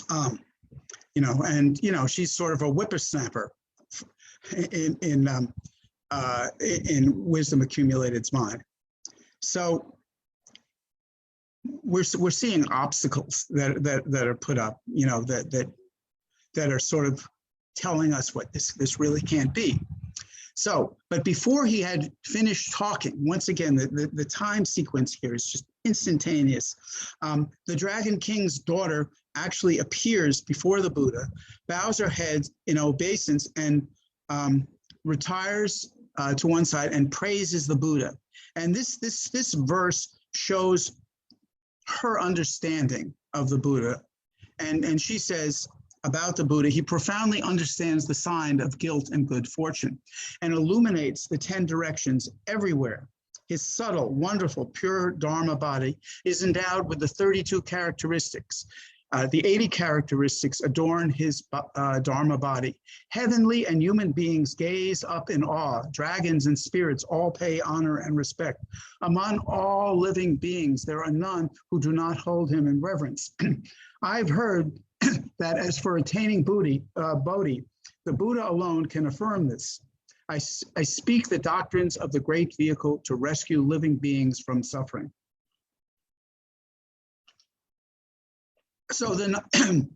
and she's sort of a whippersnapper in wisdom accumulated's mind. So we're seeing obstacles that are put up, that are sort of telling us what this really can't be. So, but before he had finished talking, once again, the time sequence here is just instantaneous. The Dragon King's daughter actually appears before the Buddha, bows her head in obeisance, and retires to one side and praises the Buddha. And this verse shows her understanding of the Buddha. And she says about the Buddha, he profoundly understands the sign of guilt and good fortune and illuminates the 10 directions everywhere. His subtle, wonderful, pure Dharma body is endowed with the 32 characteristics. The 80 characteristics adorn his Dharma body. Heavenly and human beings gaze up in awe. Dragons and spirits all pay honor and respect. Among all living beings, there are none who do not hold him in reverence. I've heard that as for attaining Bodhi, the Buddha alone can affirm this. I speak the doctrines of the great vehicle to rescue living beings from suffering. So the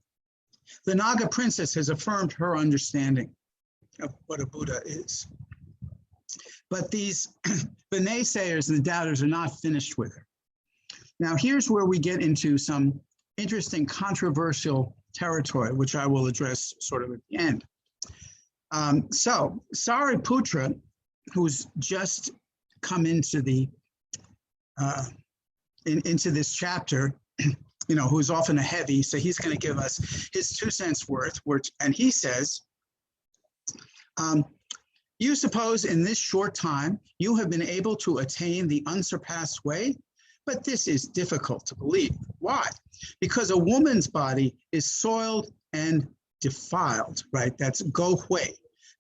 Naga princess has affirmed her understanding of what a Buddha is. But the naysayers and the doubters are not finished with her. Now here's where we get into some interesting controversial territory, which I will address sort of at the end. So Sariputra, who's just come into into this chapter, who's often a heavy, so he's going to give us his 2 cents worth, and he says, You suppose in this short time you have been able to attain the unsurpassed way? But this is difficult to believe. Why? Because a woman's body is soiled and defiled, right? That's go hui,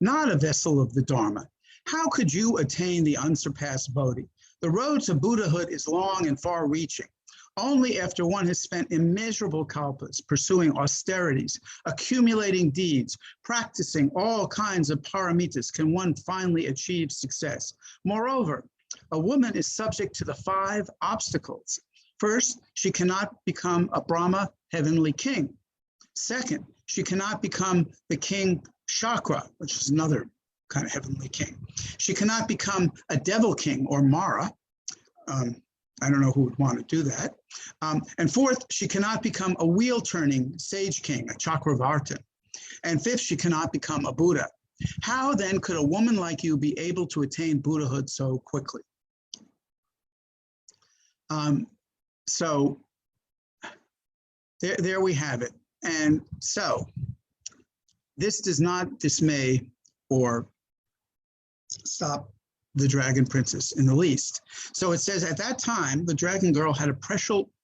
not a vessel of the Dharma. How could you attain the unsurpassed Bodhi? The road to Buddhahood is long and far-reaching. Only after one has spent immeasurable kalpas pursuing austerities, accumulating deeds, practicing all kinds of paramitas can one finally achieve success. Moreover, a woman is subject to the 5 obstacles. First, she cannot become a Brahma heavenly king. Second, she cannot become the king Shakra, which is another kind of heavenly king. She cannot become a devil king or Mara. I don't know who would want to do that. And fourth, she cannot become a wheel-turning sage king, a Chakravartin. And fifth, she cannot become a Buddha. How then could a woman like you be able to attain Buddhahood so quickly? So there we have it. And so this does not dismay or stop the Dragon Princess in the least. So it says, at that time, the Dragon Girl had a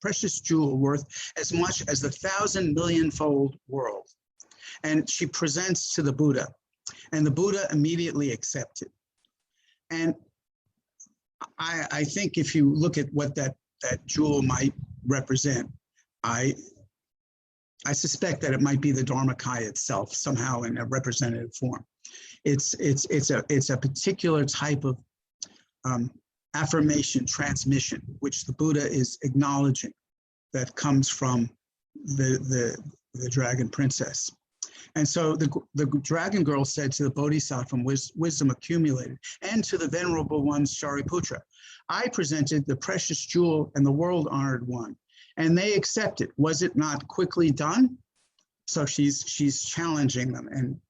precious jewel worth as much as the 1,000,000,000-fold world. And she presents to the Buddha, and the Buddha immediately accepted. And I think if you look at what that jewel might represent, I suspect that it might be the Dharmakaya itself, somehow in a representative form. It's a particular type of affirmation, transmission, which the Buddha is acknowledging, that comes from the Dragon Princess. And so the Dragon Girl said to the Bodhisattva, wisdom accumulated, and to the Venerable Ones, Shariputra, I presented the precious jewel and the world-honored one, and they accepted. Was it not quickly done? So she's challenging them and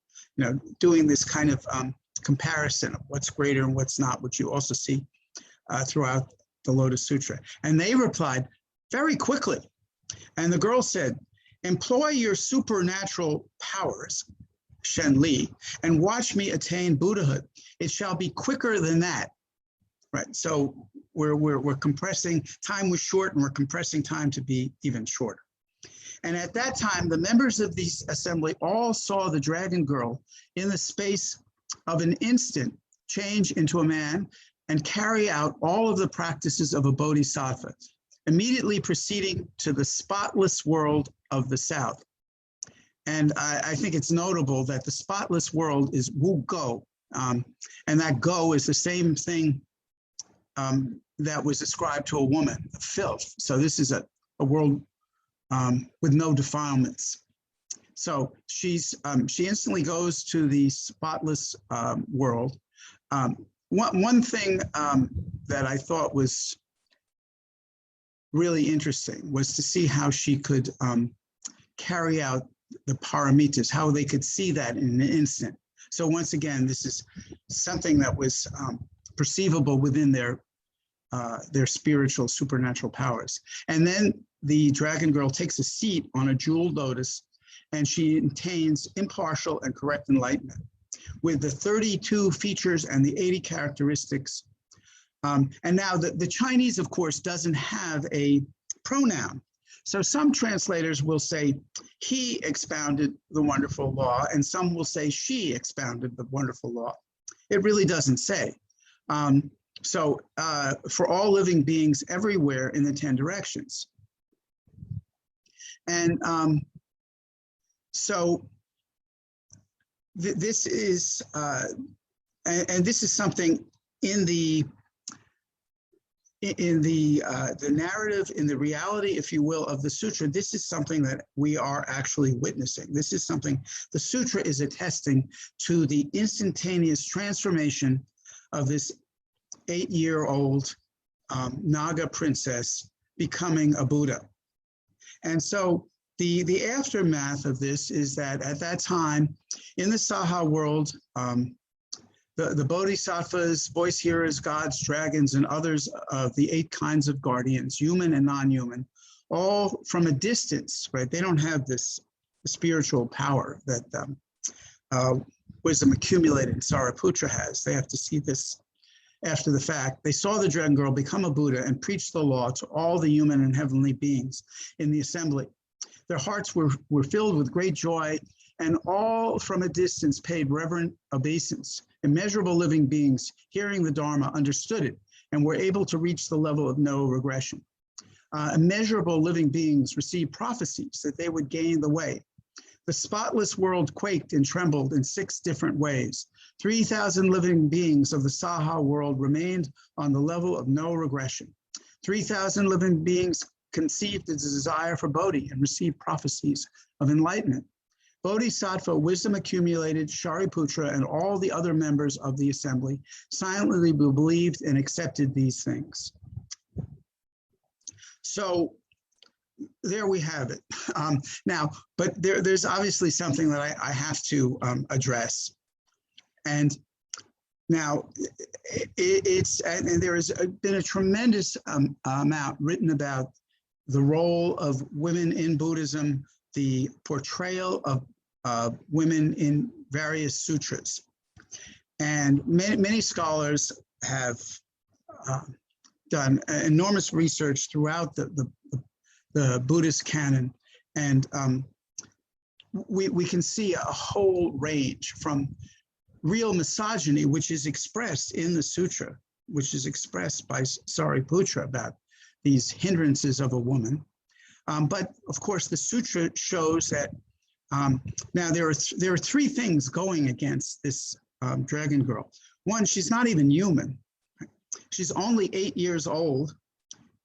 doing this kind of comparison of what's greater and what's not, which you also see throughout the Lotus Sutra. And they replied very quickly. And the girl said, employ your supernatural powers, Shen Li, and watch me attain Buddhahood. It shall be quicker than that. Right. So we're compressing, time was short, and we're compressing time to be even shorter. And at that time, the members of the assembly all saw the Dragon Girl in the space of an instant change into a man and carry out all of the practices of a bodhisattva, immediately proceeding to the spotless world of the South. And I think it's notable that the spotless world is Wu Go, and that Go is the same thing that was ascribed to a woman, filth. So this is a world with no defilements. So she instantly goes to the spotless world. One thing that I thought was really interesting was to see how she could carry out the paramitas, how they could see that in an instant. So once again, this is something that was perceivable within their spiritual, supernatural powers. And then the Dragon Girl takes a seat on a jeweled lotus, and she attains impartial and correct enlightenment with the 32 features and the 80 characteristics. And now the Chinese, of course, doesn't have a pronoun. So some translators will say, he expounded the wonderful law, and some will say, she expounded the wonderful law. It really doesn't say. So for all living beings everywhere in the 10 directions. And so this is, and this is something in the narrative, in the reality, if you will, of the sutra. This is something that we are actually witnessing. This is something the sutra is attesting to, the instantaneous transformation of this 8-year-old Naga princess becoming a Buddha. And so the aftermath of this is that at that time in the Saha world, the bodhisattvas, voice hearers, gods, dragons, and others of the 8 kinds of guardians, human and non-human, all from a distance, right? They don't have this spiritual power that wisdom accumulated Sariputra has. They have to see this after the fact. They saw the dragon girl become a Buddha and preach the law to all the human and heavenly beings in the assembly. Their hearts were filled with great joy, and all from a distance paid reverent obeisance. Immeasurable living beings, hearing the Dharma, understood it and were able to reach the level of no regression. Immeasurable living beings received prophecies that they would gain the way. The spotless world quaked and trembled in 6 different ways. 3,000 living beings of the Saha world remained on the level of no regression. 3,000 living beings conceived a desire for Bodhi and received prophecies of enlightenment. Bodhisattva, wisdom accumulated, Shariputra, and all the other members of the assembly silently believed and accepted these things. So there we have it. Now, but there's obviously something that I have to address. And now and there has been a tremendous amount written about the role of women in Buddhism, the portrayal of women in various sutras. And many scholars have done enormous research throughout the Buddhist canon. And we can see a whole range from real misogyny, which is expressed in the sutra, which is expressed by Sariputra about these hindrances of a woman. But of course, the sutra shows that now there are 3 things going against this dragon girl. One, she's not even human. She's only 8 years old,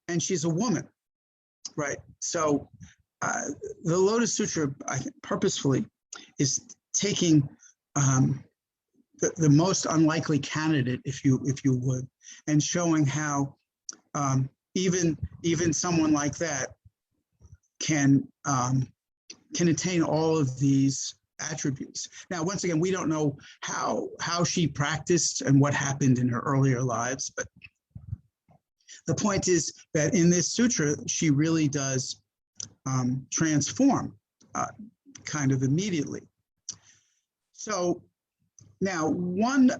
and she's a woman, right? So the Lotus Sutra, I think, purposefully is taking the most unlikely candidate, if you would, and showing how even someone like that can attain all of these attributes. Now, once again, we don't know how she practiced and what happened in her earlier lives, but the point is that in this sutra, she really does transform kind of immediately. So now one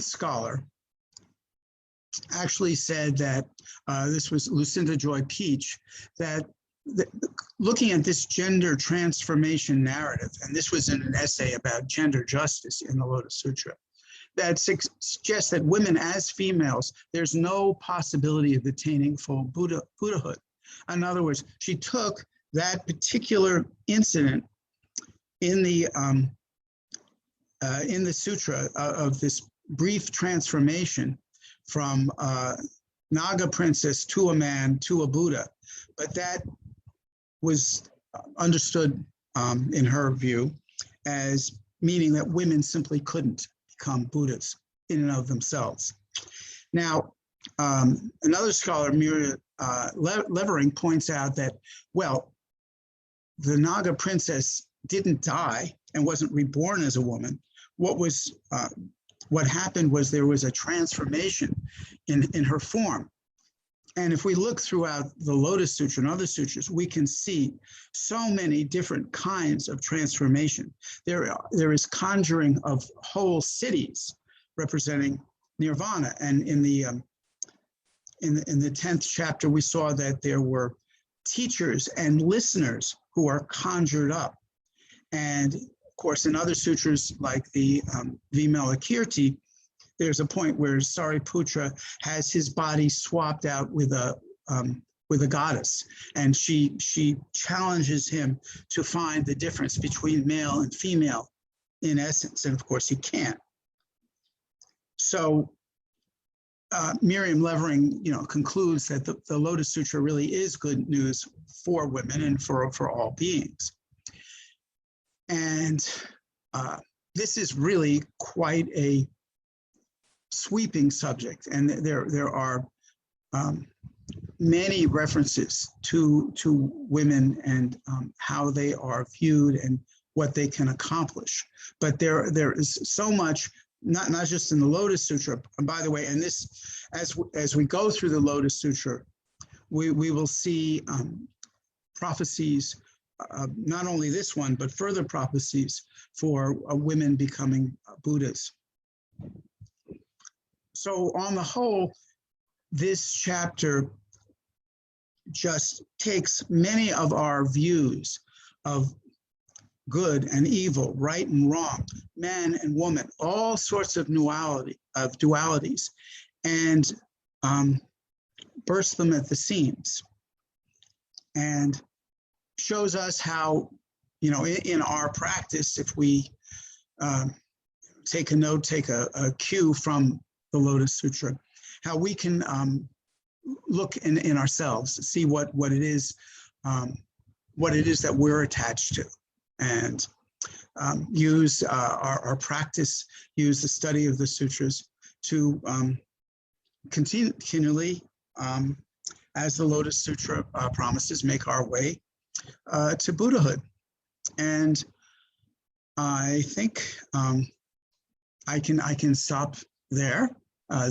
scholar actually said that, this was Lucinda Joy Peach, that looking at this gender transformation narrative, and this was in an essay about gender justice in the Lotus Sutra, that suggests that women as females, there's no possibility of attaining full Buddhahood. In other words, she took that particular incident in the sutra of this brief transformation from Naga princess to a man to a Buddha, but that was understood in her view as meaning that women simply couldn't become Buddhas in and of themselves. Now, another scholar, Muriel Levering, points out that, well, the Naga princess didn't die and wasn't reborn as a woman. What happened was there was a transformation in her form. And if we look throughout the Lotus Sutra and other sutras, we can see so many different kinds of transformation. There is conjuring of whole cities representing nirvana. And in the 10th chapter, we saw that there were teachers and listeners who are conjured up. And of course, in other sutras like the Vimalakirti, there's a point where Sariputra has his body swapped out with a goddess, and she challenges him to find the difference between male and female in essence, and of course he can't. So Miriam Levering, concludes that the Lotus Sutra really is good news for women and for all beings. And this is really quite a sweeping subject, and there are many references to women and how they are viewed and what they can accomplish. But there is so much, not just in the Lotus Sutra. And by the way, and this, as we go through the Lotus Sutra, we will see prophecies not only this one, but further prophecies for women becoming Buddhas. So on the whole, this chapter just takes many of our views of good and evil, right and wrong, man and woman, all sorts of dualities, and bursts them at the seams, and shows us how, you know, in our practice, if we take a note, take a cue from the Lotus Sutra, how we can look in ourselves, see what it is that we're attached to, and use our practice, use the study of the sutras to continually, as the Lotus Sutra promises, make our way to Buddhahood. And I think I can stop there. I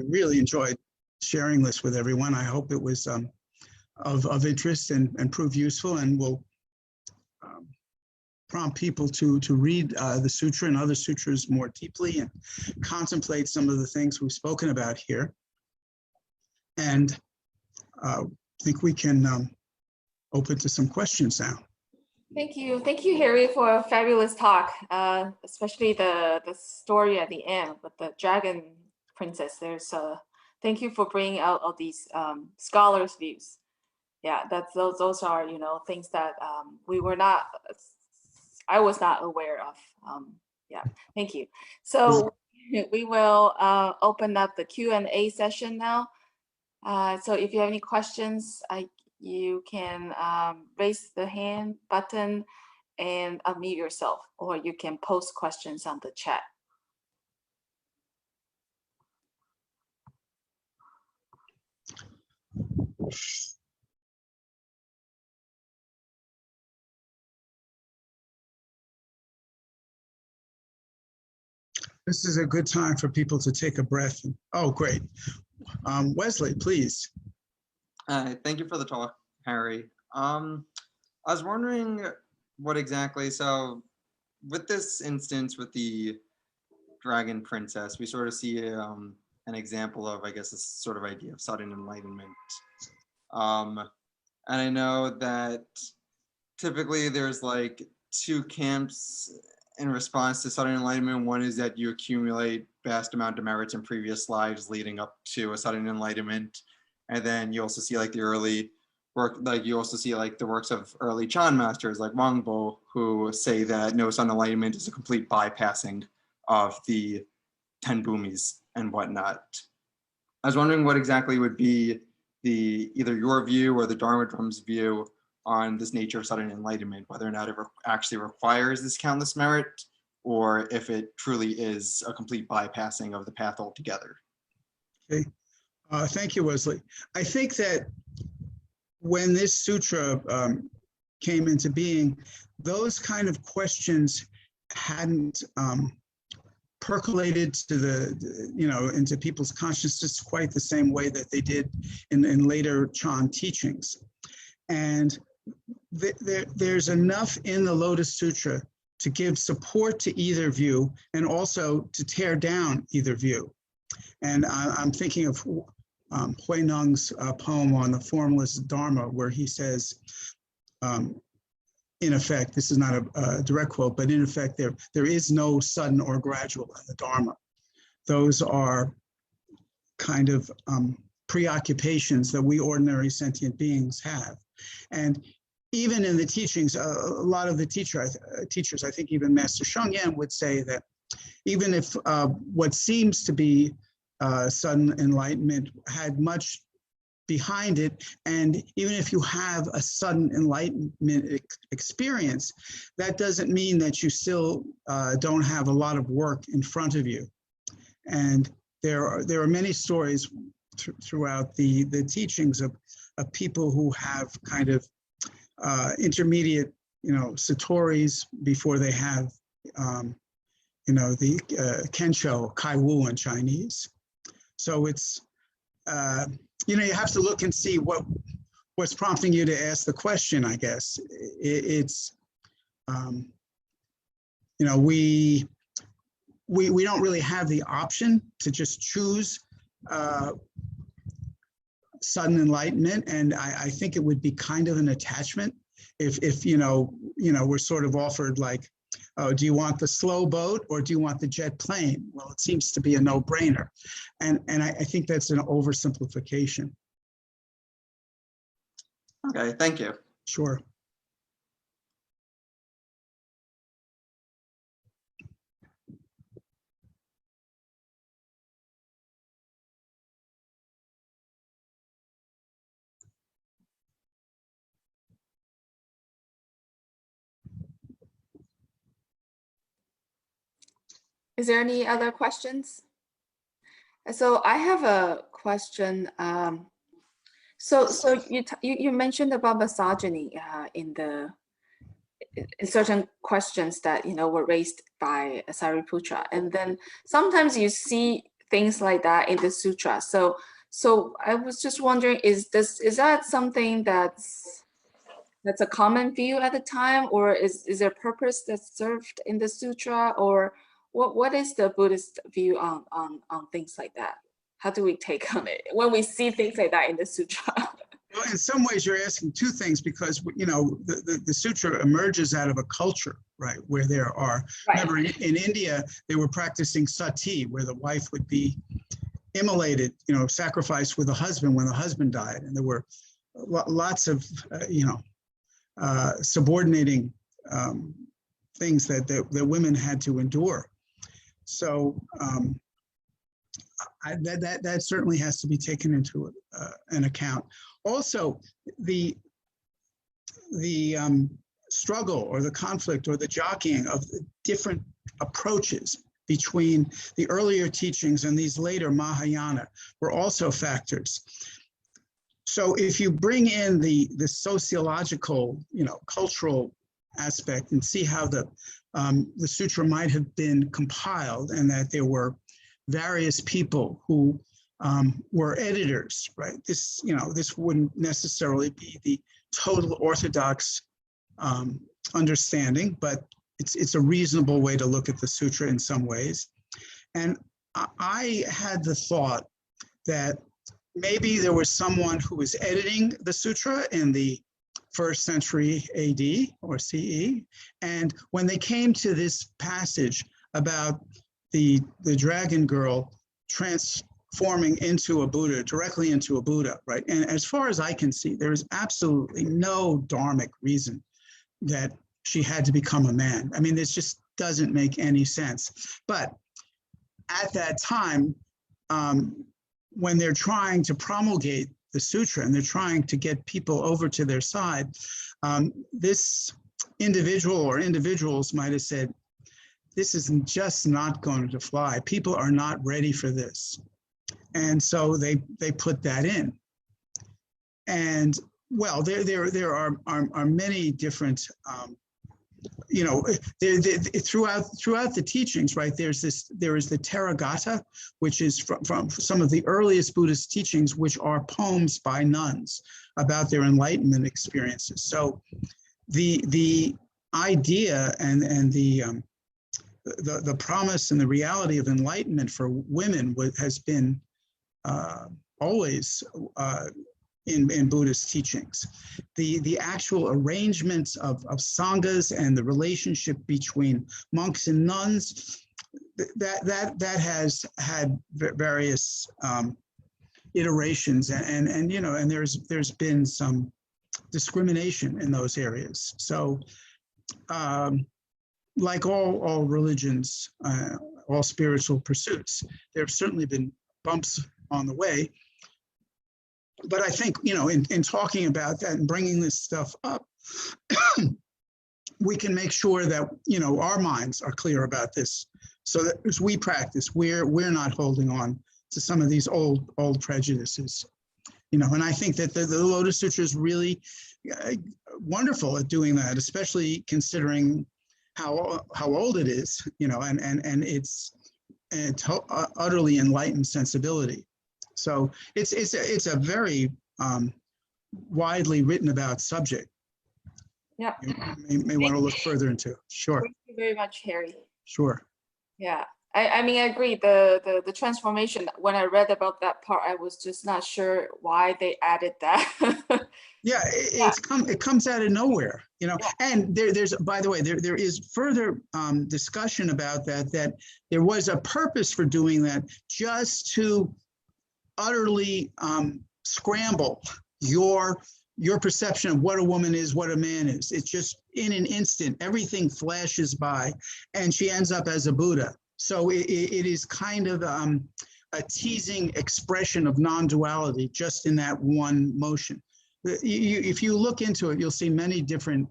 really enjoyed sharing this with everyone. I hope it was of interest and prove useful, and will prompt people to read the sutra and other sutras more deeply and contemplate some of the things we've spoken about here. And I think we can open to some questions now. Thank you, Harry, for a fabulous talk, especially the story at the end with the dragon princess. Thank you for bringing out all these scholars' views. Yeah, those are, you know, things that I was not aware of. Yeah, thank you. So we will open up the Q&A session now. So if you have any questions, you can raise the hand button and unmute yourself, or you can post questions on the chat. This is a good time for people to take a breath. Oh, great. Wesley, please. Thank you for the talk, Harry. I was wondering what exactly, so with this instance with the dragon princess, we sort of see an example of, I guess, this sort of idea of sudden enlightenment. And I know that typically there's like two camps in response to sudden enlightenment. One is that you accumulate vast amount of merits in previous lives leading up to a sudden enlightenment. And then you also see like the early work, like you also see like the works of early Chan masters like Wangbo, who say that no sudden enlightenment is a complete bypassing of the 10 bhumis and whatnot. I was wondering what exactly would be either your view or the Dharma Drum's view on this nature of sudden enlightenment, whether or not it actually requires this countless merit, or if it truly is a complete bypassing of the path altogether. Okay. Thank you, Wesley. I think that when this sutra came into being, those kind of questions hadn't percolated to into people's consciousness quite the same way that they did in later Chan teachings. And there's enough in the Lotus Sutra to give support to either view and also to tear down either view. And I'm thinking of Hui Nung's poem on the Formless Dharma, where he says, in effect, this is not a direct quote, but in effect, there is no sudden or gradual in the Dharma. Those are kind of preoccupations that we ordinary sentient beings have. And even in the teachings, a lot of the teachers, I think even Master Sheng Yen would say that even if what seems to be sudden enlightenment had much behind it, and even if you have a sudden enlightenment experience, that doesn't mean that you still don't have a lot of work in front of you. And there are many stories throughout the teachings of people who have kind of intermediate, satoris before they have, the Kensho, Kai Wu in Chinese. So it's, you have to look and see what what's prompting you to ask the question, I guess. It's, you know, we don't really have the option to just choose sudden enlightenment, and I think it would be kind of an attachment if you know we're sort of offered like, oh, do you want the slow boat or do you want the jet plane? Well, it seems to be a no-brainer, and I think that's an oversimplification. Okay, thank you. Sure. Is there any other questions? So I have a question. So you mentioned about misogyny in certain questions that were raised by Sariputra, and then sometimes you see things like that in the sutra. So I was just wondering, is that something that's a common view at the time, or is there a purpose that's served in the sutra, or what is the Buddhist view on things like that? How do we take on it when we see things like that in the sutra? Well, in some ways, you're asking two things, because the sutra emerges out of a culture, right, where there are. Right. Remember, in India, they were practicing sati, where the wife would be immolated, sacrificed with a husband when the husband died, and there were lots of subordinating things that women had to endure. So that certainly has to be taken into an account. Also, the struggle or the conflict or the jockeying of the different approaches between the earlier teachings and these later Mahayana were also factors. So if you bring in the sociological, cultural aspect and see how the sutra might have been compiled, and that there were various people who were editors, right? This wouldn't necessarily be the total orthodox understanding, but it's a reasonable way to look at the sutra in some ways. And I had the thought that maybe there was someone who was editing the sutra in the 1st century AD or CE, and when they came to this passage about the dragon girl transforming into a Buddha, directly into a Buddha, right? And as far as I can see, there is absolutely no dharmic reason that she had to become a man. I mean, this just doesn't make any sense. But at that time, when they're trying to promulgate the sutra and they're trying to get people over to their side, this individual or individuals might have said, this is just not going to fly. People are not ready for this. And so they put that in. And well, there are many different, throughout the teachings, right? There is the Therigatha, which is from some of the earliest Buddhist teachings, which are poems by nuns about their enlightenment experiences. So the idea and the promise and the reality of enlightenment for women has been always in Buddhist teachings. The actual arrangements of sanghas and the relationship between monks and nuns, that has had various iterations, and there's been some discrimination in those areas. So like all religions, all spiritual pursuits, there have certainly been bumps on the way. But I think, in talking about that and bringing this stuff up, we can make sure that, our minds are clear about this, so that as we practice, we're not holding on to some of these old prejudices, and I think that the Lotus Sutra is really wonderful at doing that, especially considering how old it is, and its utterly enlightened sensibility. So it's a very widely written about subject. Yeah. You may want to look further into. Sure, Thank you very much, Harry. sure. Yeah, I mean, I agree. The transformation, when I read about that part, I was just not sure why they added that. Yeah, it comes out of nowhere, you know. Yeah. And there's, by the way, there is further discussion about that there was a purpose for doing that, just to utterly scramble your perception of what a woman is, what a man is. It's just in an instant, everything flashes by, and she ends up as a Buddha. So it is kind of a teasing expression of non-duality just in that one motion. If you look into it, you'll see many different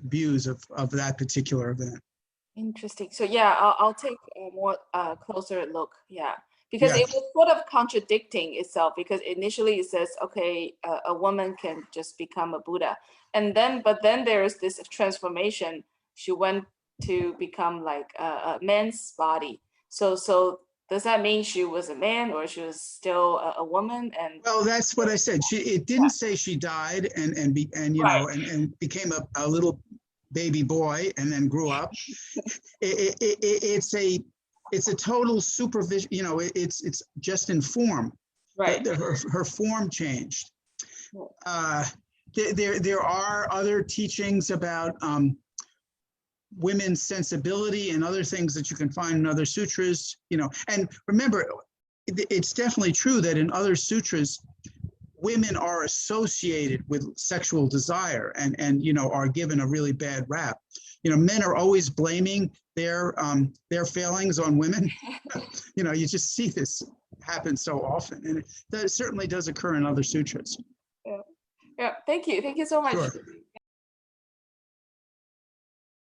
views of that particular event. Interesting. So yeah, I'll take a more closer look. Yeah, because Yeah. it was sort of contradicting itself, because initially it says, okay, a woman can just become a Buddha. But then there is this transformation. She went to become like a man's body. So does that mean she was a man, or she was still a woman? And Well, that's what I said. It didn't say she died and you know, and became a little baby boy and then grew up. It's a total supervision. You know, it's just in form. right. Her form changed. There are other teachings about women's sensibility and other things that you can find in other sutras, you know. And remember, it's definitely true that in other sutras, women are associated with sexual desire and you know, are given a really bad rap. You know, men are always blaming their failings on women. You know, you just see this happen so often, and that certainly does occur in other sutras. Yeah, thank you so much. Sure.